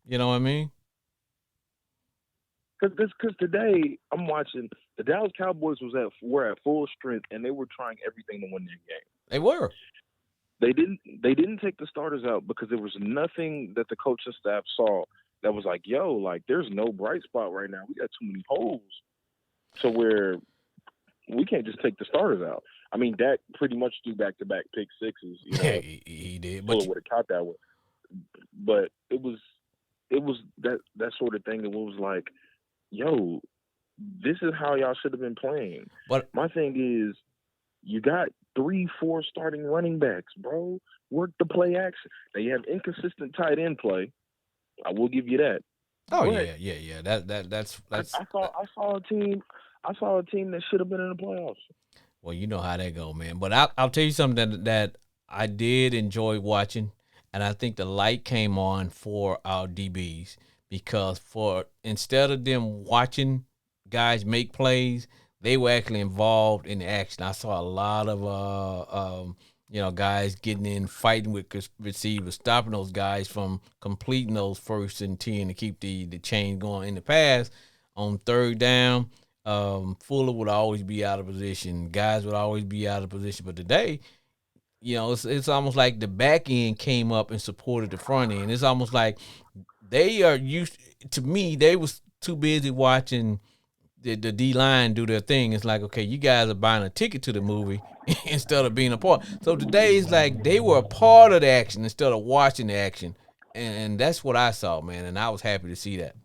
you know what I mean? Because today I'm watching the Dallas Cowboys were at full strength and they were trying everything to win their game. They were. They didn't take the starters out because there was nothing that the coaching staff saw that was like, yo, like there's no bright spot right now. We got too many holes to where we can't just take the starters out. I mean, Dak pretty much threw back-to-back pick sixes. Yeah, he did. But Fuller would have caught that one, but it was that sort of thing that was like, yo, this is how y'all should have been playing. but My thing is, you got 3-4 starting running backs, bro. Work the play action. Now you have inconsistent tight end play. I will give you that. oh But yeah. That's I saw a team. I saw a team that should have been in the playoffs. well, you know how that go, man. But I'll tell you something that I did enjoy watching, and I think the light came on for our DBs because for instead of them watching guys make plays, they were actually involved in the action. I saw a lot of guys getting in, fighting with receivers, stopping those guys from completing those 1st and 10 to keep the chain going. In the past, on third down, Fuller would always be out of position. Guys would always be out of position. But today, it's almost like the back end came up and supported the front end. It's almost like they are used. To me, they was too busy watching the D line do their thing. It's like, okay, you guys are buying a ticket to the movie instead of being a part. So today it's like they were a part of the action instead of watching the action, and that's what I saw, man. And I was happy to see that.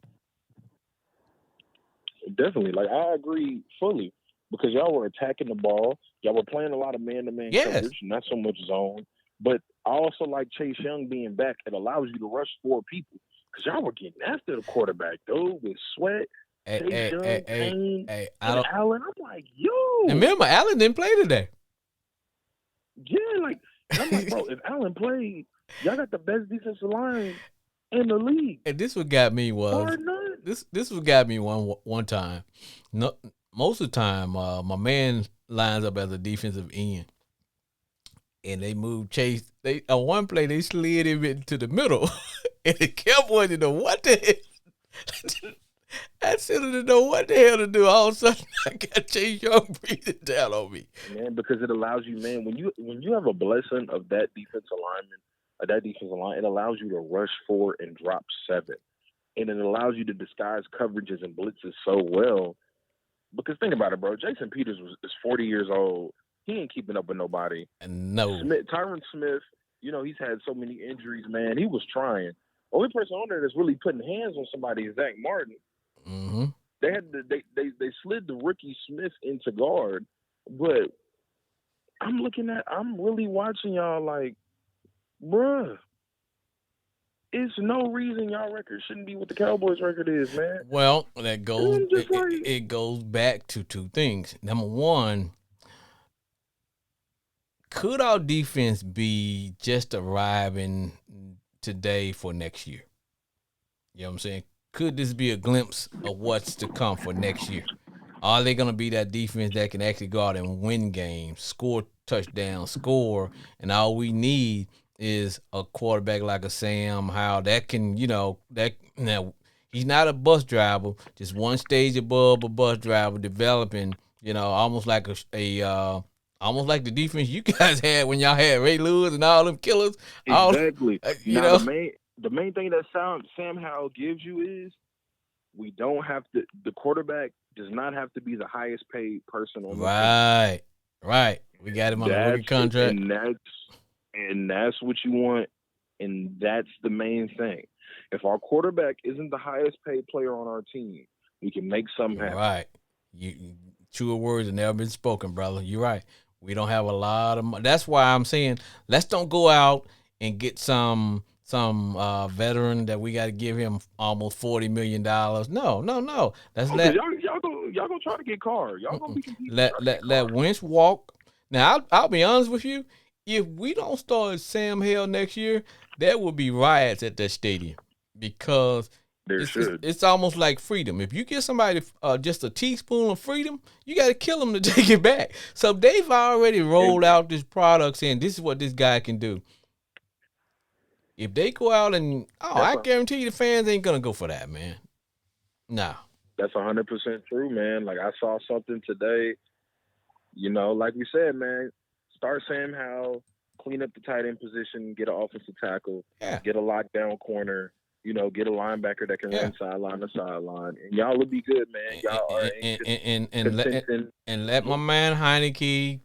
Definitely. Like I agree fully because y'all were attacking the ball. Y'all were playing a lot of man-to-man Yes. coverage, not so much zone. But I also like Chase Young being back. It allows you to rush 4 people because y'all were getting after the quarterback, dude, with Sweat, Hey, Chase hey, Young, hey, Payne, I and don't. Allen. I'm like, yo. And remember, Allen didn't play today. Yeah, like, and I'm like, bro, if Allen played, Y'all got the best defensive line in the league. And this what got me was Bar none. this what got me one time. No, most of the time, my man lines up as a defensive end, and they moved Chase. They on one play they slid him into the middle, and the Cowboys didn't know what the hell. I still didn't know what the hell to do. All of a sudden, I got Chase Young breathing down on me. Man, because it allows you, man, when you have a blessing of that defensive line, it allows you to rush 4 and drop 7. And it allows you to disguise coverages and blitzes so well. Because think about it, bro. Jason Peters is 40 years old. He ain't keeping up with nobody. And no, Tyron Smith, he's had so many injuries, man. He was trying. Only person on there that's really putting hands on somebody is Zach Martin. mm-hmm. They slid the rookie Smith into guard, but I'm really watching y'all like, bruh, it's no reason y'all record shouldn't be what the Cowboys record is, man. Well, that goes. It goes back to two things. Number one, could our defense be just arriving today for next year? You know what I'm saying? Could this be a glimpse of what's to come for next year? Are they going to be that defense that can actually go out and win games, score touchdowns, and all we need is a quarterback like a Sam Howell that can, now he's not a bus driver, just one stage above a bus driver, developing, almost like almost like the defense you guys had when y'all had Ray Lewis and all them killers. Exactly. Now, the main thing that Sam Howell gives you is we don't have to. The quarterback does not have to be the highest paid person on the team. Right. We got him on a rookie contract, and that's what you want, and that's the main thing. If our quarterback isn't the highest paid player on our team, we can make something happen. Right. Truer words have never been spoken, brother. You're right. We don't have a lot of money. That's why I'm saying let's don't go out and get some veteran that we got to give him almost $40 million. No. Let's y'all gonna try to get Carr. Y'all gonna be competing. Let Wentz walk. Now I'll be honest with you. If we don't start Sam Hale next year, there will be riots at that stadium because it's almost like freedom. If you give somebody just a teaspoon of freedom, you got to kill them to take it back. So they've already rolled out this product saying this is what this guy can do. If they go out and I guarantee you the fans ain't gonna go for that, man. Nah. That's 100% true, man. Like I saw something today. Like we said, man, start Sam Howell, clean up the tight end position, get an offensive tackle, get a lockdown corner, get a linebacker that can run sideline to sideline, and y'all will be good, man. Y'all are and let my man Heineke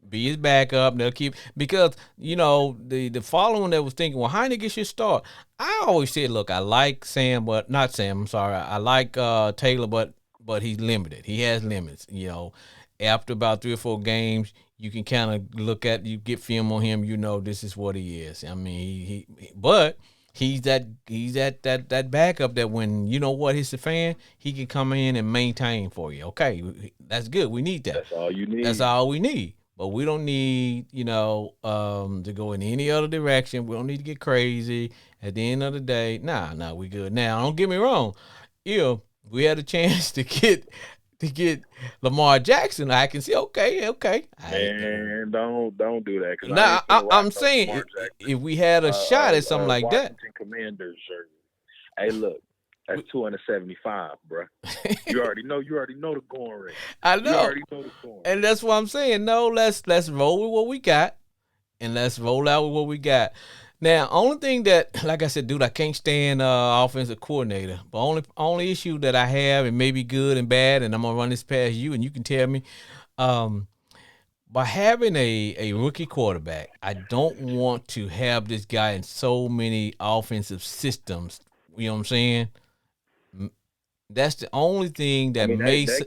be his backup. They'll keep because the following that was thinking, well, Heineke should start. I always said, look, I like Sam, but not Sam. I'm sorry, I like Taylor, but he's limited. He has limits. After about 3 or 4 games, you can kind of you get film on him. This is what he is. I mean, but he's that backup that when he's a fan, he can come in and maintain for you. Okay, that's good. We need that. That's all you need. That's all we need. But we don't need, to go in any other direction. We don't need to get crazy. At the end of the day, nah, we good. Now, don't get me wrong. If we had a chance to get Lamar Jackson, I can say, okay. Man, don't do that. Nah, I'm saying if we had a shot at something like Washington that. Commanders jersey. Hey, look. That's 275, bro. You already know the going rate. I know. You already know the scoring. And that's what I'm saying. No, let's roll with what we got, and let's roll out with what we got. Now, only thing that, like I said, dude, I can't stand offensive coordinator. But only issue that I have, and maybe good and bad, and I'm gonna run this past you, and you can tell me. By having a rookie quarterback, I don't want to have this guy in so many offensive systems. You know what I'm saying? That's the only thing that makes that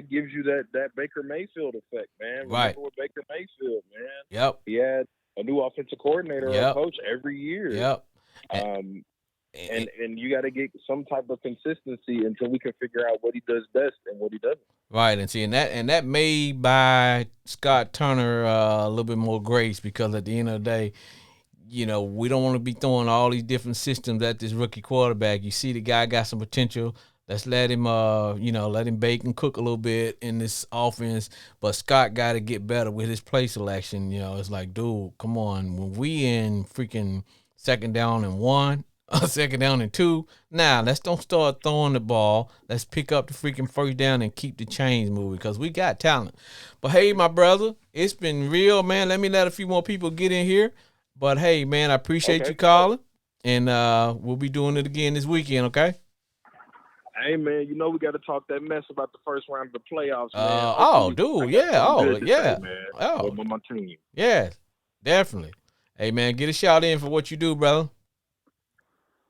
gives you that Baker Mayfield effect, man. Right. With Baker Mayfield, man. Yep. He had a new offensive coordinator or a coach every year. Yep. And you got to get some type of consistency until we can figure out what he does best and what he doesn't. Right, and see, and that may buy Scott Turner a little bit more grace, because at the end of the day, we don't want to be throwing all these different systems at this rookie quarterback. You see the guy got some potential. Let's let him, let him bake and cook a little bit in this offense. But Scott got to get better with his play selection. It's like, dude, come on. When we in freaking 2nd down and 1, 2nd down and 2, now let's don't start throwing the ball. Let's pick up the freaking 1st down and keep the chains moving, because we got talent. But hey, my brother, it's been real, man. Let me let a few more people get in here. But hey, man, I appreciate you calling, and we'll be doing it again this weekend, okay? Hey, man, we got to talk that mess about the first round of the playoffs, man. Oh, dude, yeah. Oh, yeah. Say, man. Oh, with my team. Yeah, definitely. Hey, man, get a shout in for what you do, brother.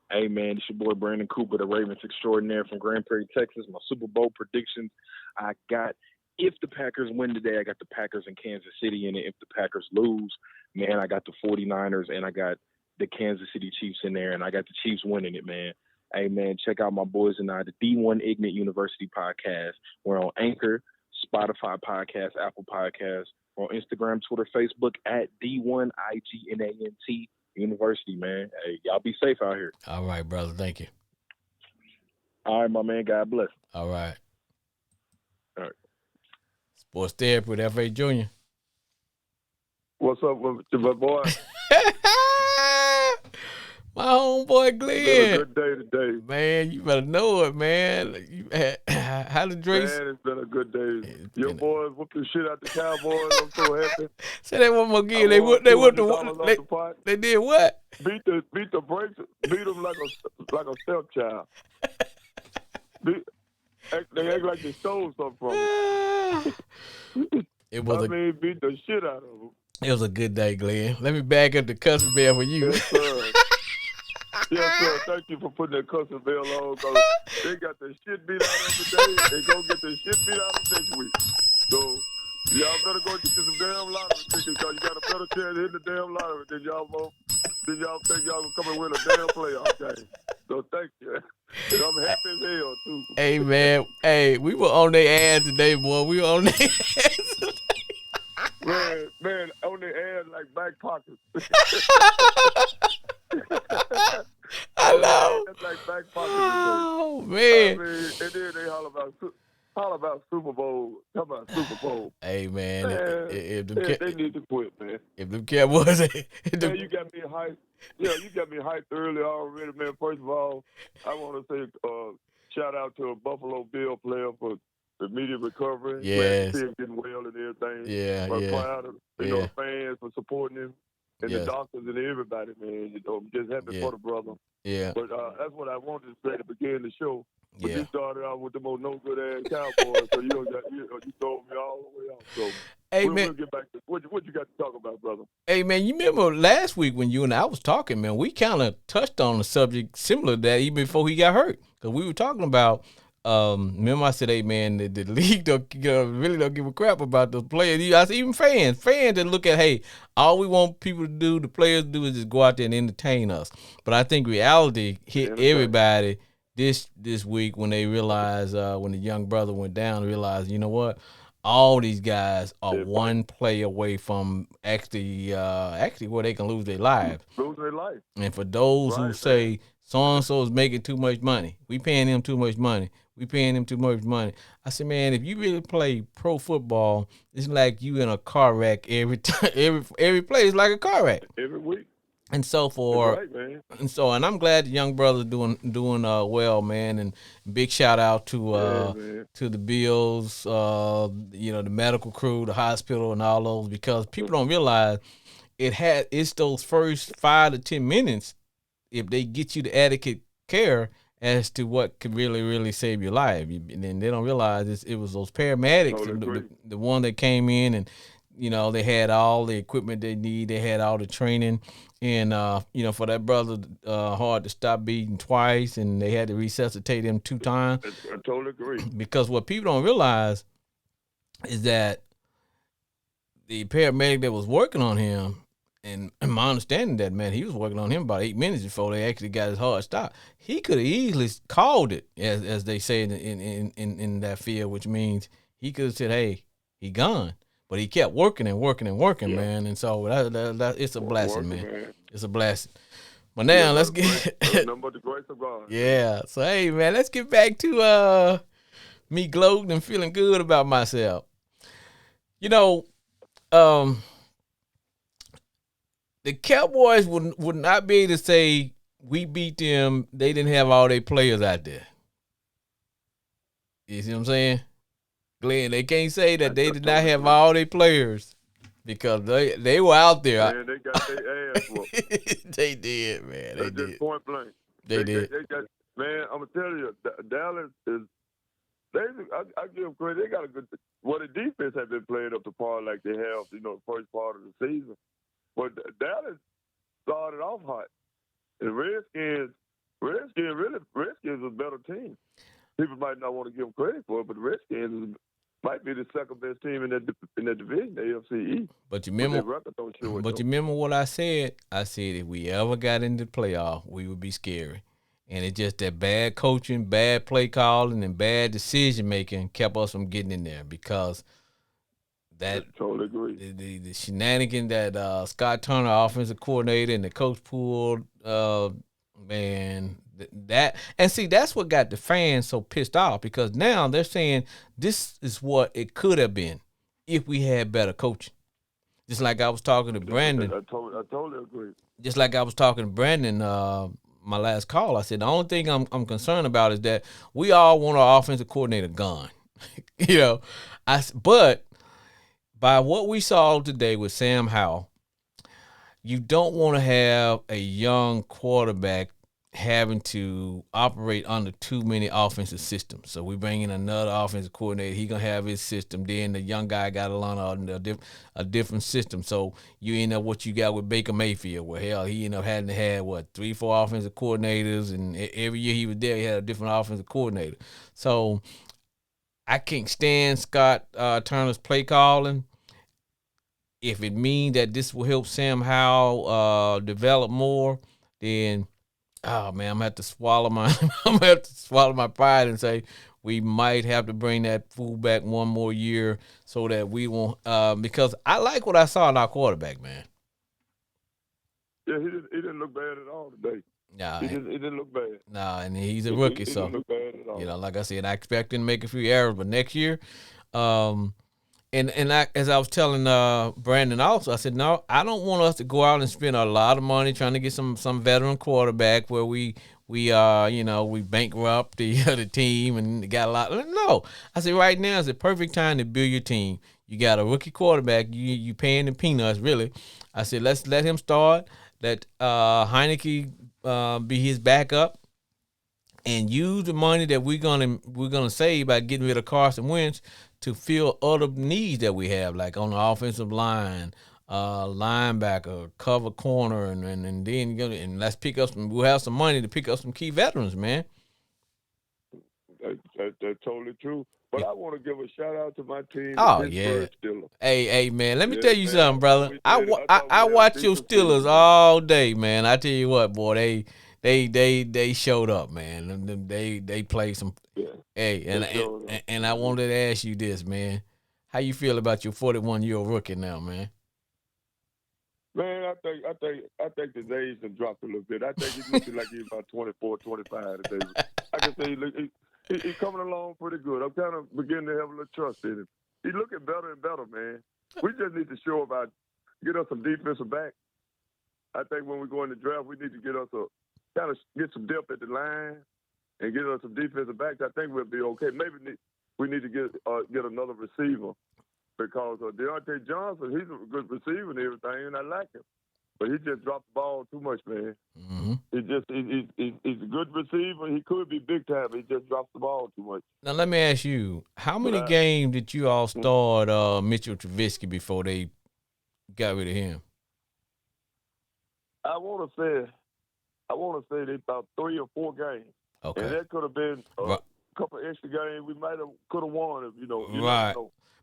Hey, man, it's your boy Brandon Cooper, the Ravens extraordinaire from Grand Prairie, Texas. My Super Bowl predictions, I got, if the Packers win today, I got the Packers in Kansas City in it. If the Packers lose, man, I got the 49ers, and I got the Kansas City Chiefs in there, and I got the Chiefs winning it, man. Hey, man, check out my boys and I, the D1 Ignite University podcast. We're on Anchor, Spotify podcast, Apple podcasts, on Instagram, Twitter, Facebook, at D1IGNANT University, man. Hey, y'all be safe out here. All right, brother. Thank you. All right, my man. God bless. All right. All right. Sports Therapy with F.A. Jr. What's up with my boy? My homeboy Glenn. It's been a good day today. Man, you better know it, man. How the Drake's? Man, it's been a good day. Your boys whooped the shit out the Cowboys. I'm so happy. Say that one more again. They did what? Beat the brakes. Beat them like a stepchild. They act like they stole something from me. Beat the shit out of them. It was a good day, Glenn. Let me back up the cussing bell for you. Yes, sir. Yes, sir. Thank you for putting that cussing bell on, because they got the shit beat out of them today. They go get the shit beat out of them next week. So y'all better go get you some damn lottery tickets, because you got a better chance of hitting the damn lottery than y'all think y'all gonna come and win a damn playoff game. So thank you. And I'm happy as hell too. Hey, man. Hey, we were on their ass today, boy. We were on their ass today. Man, on their ass like back pockets. I know. That's like back pockets. Oh, man. And then they holler about Super Bowl. Talk about Super Bowl. Hey, man. They need to quit, man. If them Cowboys... Man, you got me hyped. Yeah, you got me hyped early already, man. First of all, I want to say shout out to a Buffalo Bill player for immediate recovery. Yes. Glad to see him getting well and everything. Yeah, but yeah. proud of the fans for supporting him, and the doctors and everybody, man. I'm just happy for the brother. Yeah. But that's what I wanted to say to begin the show. But Yeah. you started out with the most no good ass Cowboys, so you told me all the way out. So Hey, we'll get back to what you got to talk about, brother. Hey, man, you remember last week when you and I was talking, man, we kind of touched on a subject similar to that even before he got hurt. Because we were talking about, remember I said, hey, man, the league really don't give a crap about those players. I said, even fans that look at, hey, all we want people to do, the players do, is just go out there and entertain us. But I think reality hit everybody this week when they realized, when the young brother went down, realized, you know what? All these guys are one play away from actually where they can lose their lives. Lose their life. And for those who say so-and-so is making too much money, we paying him too much money, I said, man, if you really play pro football, it's like you in a car wreck every time. Every play is like a car wreck. Every week. And so and I'm glad the young brother's doing well, man. And big shout out to the Bills, the medical crew, the hospital, and all those, because people don't realize it's those first 5 to 10 minutes, if they get you the adequate care, as to what could really, really save your life. And then they don't realize it was those paramedics, the one that came in, and they had all the equipment they need, they had all the training. And, for that brother, hard to stop beating twice, and they had to resuscitate him 2 times. I totally agree. Because what people don't realize is that the paramedic that was working on him And my understanding that, man, he was working on him about 8 minutes before they actually got his hard stop. He could have easily called it, as they say in that field, which means he could have said, "Hey, he gone," but he kept working and working and working, man. And so that it's a blessing, man. It's a blessing. But now let's get nothing but the grace of God. Yeah. So hey, man, let's get back to me gloating and feeling good about myself. You know, the Cowboys would not be able to say we beat them. They didn't have all their players out there. You see what I'm saying, Glenn? They can't say that they did not have all their players because they were out there. Man, they got their ass whooped. They did, man. They did. Just point blank. They did. They got, man, I'm gonna tell you, Dallas is. I give them credit. They got a good. Well, the defense has been playing up to par like they have, the first part of the season. But Dallas started off hot. And Redskins was a better team. People might not want to give them credit for it, but the Redskins might be the second best team in that division, the AFC East. But you remember what I said? I said if we ever got into the playoff, we would be scary. And it's just that bad coaching, bad play calling, and bad decision making kept us from getting in there because that I totally agree. The shenanigan that Scott Turner, offensive coordinator, and the coach pulled, man, that's what got the fans so pissed off because now they're saying this is what it could have been if we had better coaching. Just like I was talking to Brandon. I totally agree. Just like I was talking to Brandon, my last call, I said the only thing I'm concerned about is that we all want our offensive coordinator gone. But by what we saw today with Sam Howell, you don't want to have a young quarterback having to operate under too many offensive systems. So we bring in another offensive coordinator. He going to have his system. Then the young guy got to learn a different system. So you end up what you got with Baker Mayfield, where, hell, he ended up having to have, 3-4 offensive coordinators, and every year he was there, he had a different offensive coordinator. So I can't stand Scott Turner's play calling. If it means that this will help Sam Howell develop more, then oh man, I'm gonna have to swallow my pride and say we might have to bring that fool back one more year so that we won't. Because I like what I saw in our quarterback, man. Yeah, he didn't look bad at all today. Nah, he didn't look bad. Nah, and he's a rookie, he so didn't look bad at all. Like I said, I expect him to make a few errors, but next year, as I was telling Brandon also, I said, no, I don't want us to go out and spend a lot of money trying to get some veteran quarterback where we bankrupt the team and got a lot. No, I said right now is the perfect time to build your team. You got a rookie quarterback, you paying the peanuts really. I said let's let him start. Let Heineke be his backup. And use the money that we're gonna save by getting rid of Carson Wentz to fill other needs that we have, like on the offensive line, linebacker, cover corner, and then let's pick up some. We'll have some money to pick up some key veterans, man. That's totally true. But I want to give a shout out to my team. Oh yeah. Steelers. Hey man, let me tell you something, brother. I watch your Steelers all day, man. I tell you what, boy, they showed up, man. They played some. Yeah. Hey, and I wanted to ask you this, man. How you feel about your 41-year-old rookie now, man? Man, I think his age has dropped a little bit. I think he's looking like he's about 24, 25 today. I can say he's coming along pretty good. I'm kind of beginning to have a little trust in him. He's looking better and better, man. We just need to show about get us some defensive back. I think when we go in the draft, we need to get some depth at the line and get us some defensive backs. I think we'll be okay. Maybe we need to get another receiver because Deontay Johnson, he's a good receiver and everything, and I like him. But he just dropped the ball too much, man. Mm-hmm. He's a good receiver. He could be big time, but he just drops the ball too much. Now, let me ask you, how many games did you all start Mitchell Trubisky before they got rid of him? I want to say they about 3 or 4 games. Okay. And that could have been a couple of extra games we could have won if, right.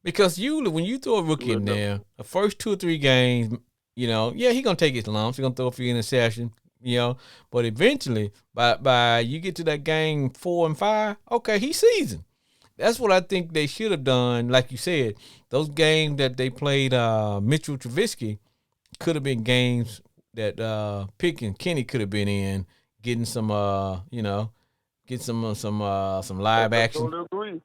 Because usually when you throw a rookie in there, the first 2 or 3 games, Yeah, he gonna take his lumps. He gonna throw a few interceptions. But eventually, by you get to that game 4 and 5, okay, he's seasoned. That's what I think they should have done. Like you said, those games that they played Mitchell Trubisky could have been games that Pick and Kenny could have been in, getting some get some live I action. totally agree.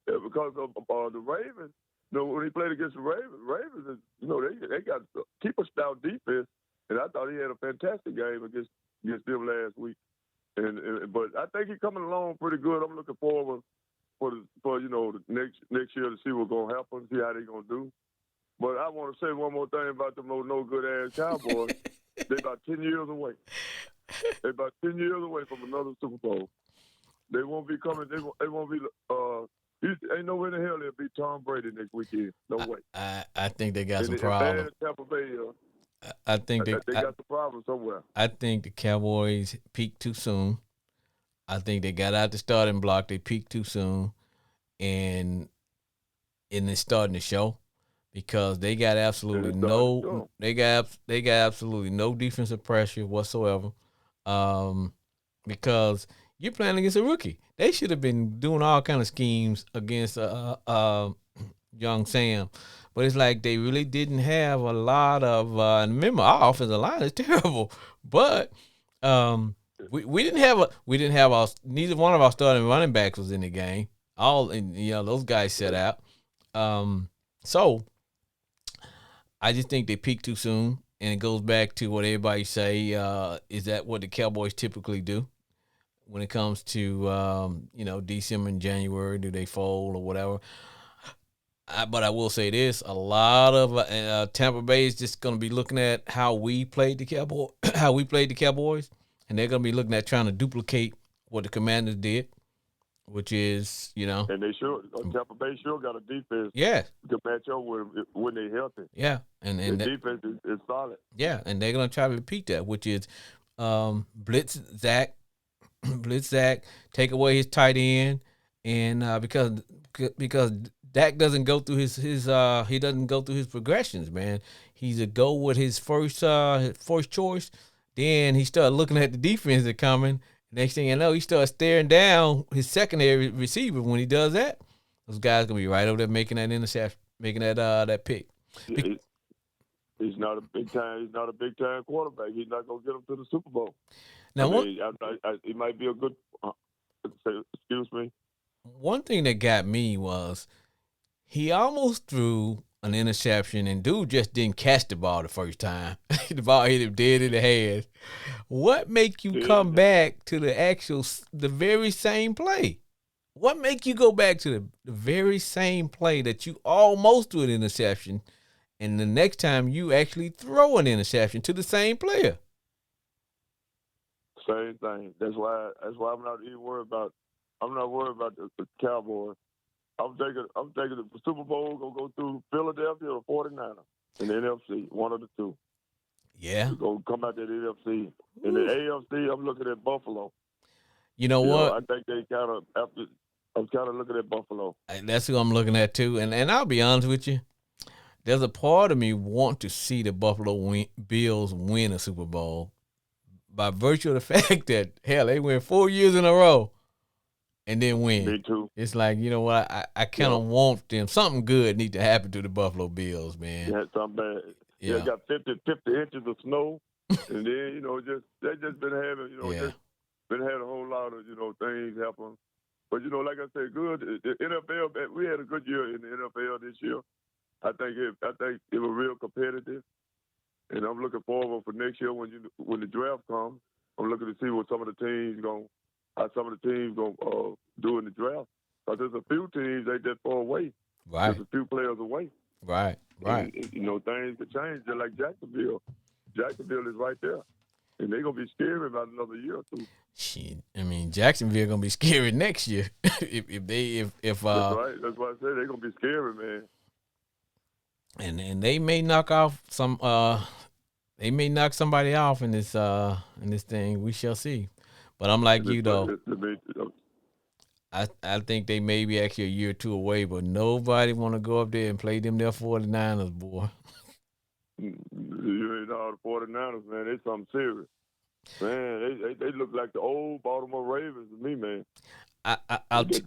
Yeah, because of the Ravens. When he played against the Ravens, they got keeper style defense, and I thought he had a fantastic game against them last week. But I think he's coming along pretty good. I'm looking forward for the next year to see what's gonna happen, see how they gonna do. But I want to say one more thing about them no good ass Cowboys. They about 10 years away. They about 10 years away from another Super Bowl. They won't be coming. They won't be. Ain't no way in the hell they'll beat Tom Brady next weekend. No way. I think they got some And problems. Tampa Bay, I think they got some problems somewhere. I think the Cowboys peaked too soon. I think they got out the starting block. They peaked too soon, and it's starting to show because they got absolutely absolutely no defensive pressure whatsoever. Because you're playing against a rookie. They should have been doing all kind of schemes against young Sam. But it's like they really didn't have a lot of remember our offensive line is terrible. But we didn't have our neither one of our starting running backs was in the game. Those guys set out. So I just think they peaked too soon, and it goes back to what everybody say, is that what the Cowboys typically do? When it comes to December and January, do they fold or whatever? But I will say this: a lot of Tampa Bay is just going to be looking at how we played the Cowboys, and they're going to be looking at trying to duplicate what the Commanders did, which is And they sure Tampa Bay sure got a defense. Yeah. To match up with when they're healthy. Yeah, and the defense is solid. Yeah, and they're going to try to repeat that, which is blitz Zach, take away his tight end, and because Dak doesn't go through his he doesn't go through his progressions, man. He's a go with his first choice, then he started looking at the defense that coming. Next thing you know, he starts staring down his secondary receiver. When he does that, those guys gonna be right over there making that interception, making that pick. He's not a big time. He's not a big time quarterback. He's not gonna get him to the Super Bowl. Now, he might be a good. Excuse me. One thing that got me was he almost threw an interception, and dude just didn't catch the ball the first time. The ball hit him dead in the head. What make you come back to the very same play? What make you go back to the very same play that you almost threw an interception, and the next time you actually throw an interception to the same player? Same thing. That's why I'm not even worried about. I'm not worried about the Cowboys. I'm taking the Super Bowl gonna go through Philadelphia or 49ers in the NFC, one of the two. Yeah. We're gonna come out to the NFC. In the AFC, I'm looking at Buffalo. You know what? I think they I'm kind of looking at Buffalo. That's who I'm looking at too. And I'll be honest with you. There's a part of me want to see the Buffalo Bills win a Super Bowl by virtue of the fact that, hell, they win 4 years in a row and then win. Me too. It's like, you know what? I kind of want them. Something good need to happen to the Buffalo Bills, man. Yeah, something bad. Yeah, got 50 inches of snow. And then, they just been having, just been having a whole lot of, things happen. But, like I said, good. The NFL, we had a good year in the NFL this year. I think it was real competitive. And I'm looking forward for next year when the draft comes. I'm looking to see what some of the teams gonna do in the draft. Because there's a few teams they just far away. Right. There's a few players away. Right. And, things could change. Just like Jacksonville. Jacksonville is right there. And they're going to be scary about another year or two. Shit. I mean, Jacksonville going to be scary next year. if That's right. That's why I say they're going to be scary, man. And they may knock off they may knock somebody off in this thing. We shall see. But I'm like you though. I think they may be actually a year or two away, but nobody want to go up there and play them their 49ers, boy. You ain't know the 49ers, man. They something serious. Man, they look like the old Baltimore Ravens to me, man.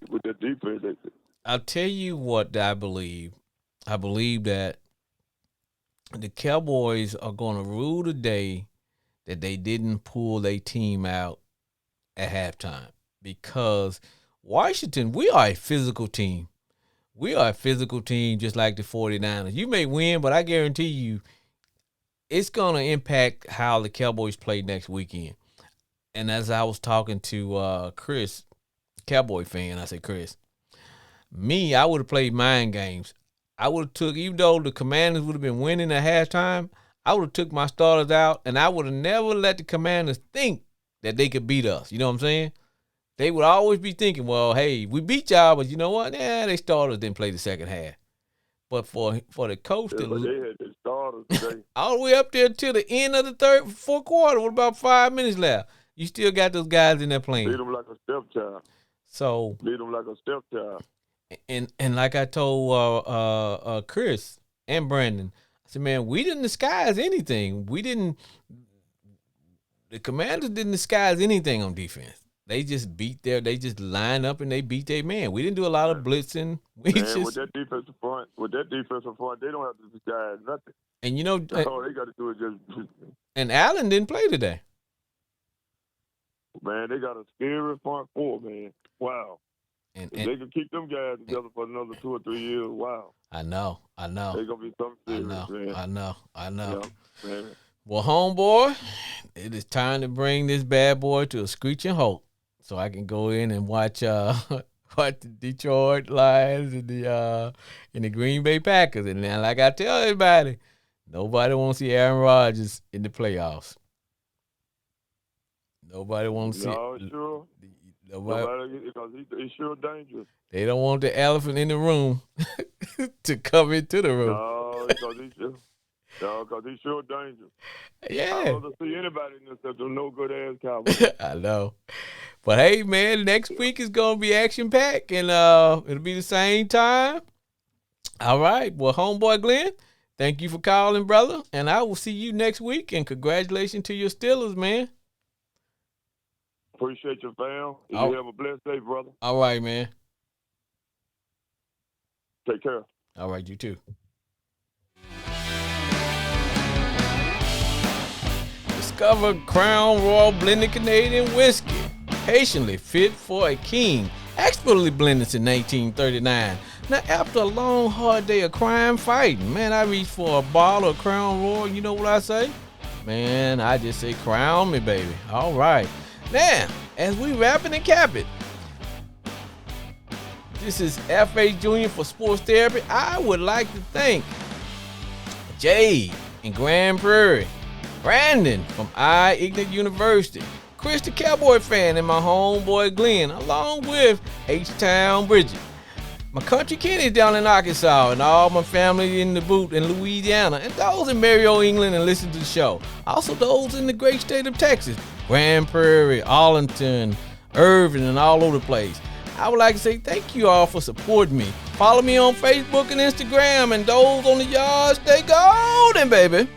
With that defense. I'll tell you what I believe. I believe that the Cowboys are going to rue the day that they didn't pull their team out at halftime, because Washington, we are a physical team. We are a physical team just like the 49ers. You may win, but I guarantee you it's going to impact how the Cowboys play next weekend. And as I was talking to Chris, Cowboy fan, I said, Chris, I would have played mind games. I would have took, even though the Commanders would have been winning at halftime, I would have took my starters out, and I would have never let the Commanders think that they could beat us. You know what I'm saying? They would always be thinking, well, hey, we beat y'all, but you know what? They starters didn't play the second half. But for the coach But they had the starters today. all the way up there to the end of the fourth quarter with about 5 minutes left, you still got those guys in there playing. Beat them like a stepchild. So beat them like a stepchild. And like I told Chris and Brandon, I said, man, we didn't disguise anything. The Commanders didn't disguise anything on defense. They just lined up and they beat their man. We didn't do a lot of blitzing. With that defensive front, they don't have to disguise nothing. And you know, all they got to do is just. And Allen didn't play today. Man, they got a scary front four, man. Wow. And they can keep them guys together for another 2 or 3 years. Wow. I know. They're going to be something serious, man. I know. Yeah, man. Well, homeboy, it is time to bring this bad boy to a screeching halt so I can go in and watch the Detroit Lions and the Green Bay Packers. And then, like I tell everybody, nobody wants to see Aaron Rodgers in the playoffs. Nobody wants to see. No, sure. Nobody, because he's sure dangerous. They don't want the elephant in the room to come into the room. No, because he's sure dangerous. Yeah. I don't want to see anybody in this except no good ass Cowboys. I know. But hey, man, next week is going to be action packed, and it'll be the same time. All right. Well, homeboy Glenn, thank you for calling, brother. And I will see you next week. And congratulations to your Steelers, man. Appreciate your fam. You have a blessed day, brother. All right, man. Take care. All right, you too. Discover Crown Royal Blended Canadian Whiskey. Patiently fit for a king. Expertly blended since 1939. Now, after a long, hard day of crime fighting, man, I reach for a bottle of Crown Royal. You know what I say? Man, I just say crown me, baby. All right. Now, as we wrapping and cap it, this is F.H. Jr. for Sports Therapy. I would like to thank Jay in Grand Prairie, Brandon from Ignat University, Chris the Cowboy fan, and my homeboy Glenn, along with H-Town Bridget. My country Kenny's down in Arkansas, and all my family in the boot in Louisiana, and those in Mario, England, and listen to the show. Also those in the great state of Texas, Grand Prairie, Arlington, Irving, and all over the place. I would like to say thank you all for supporting me. Follow me on Facebook and Instagram, and those on the yard, stay golden, baby.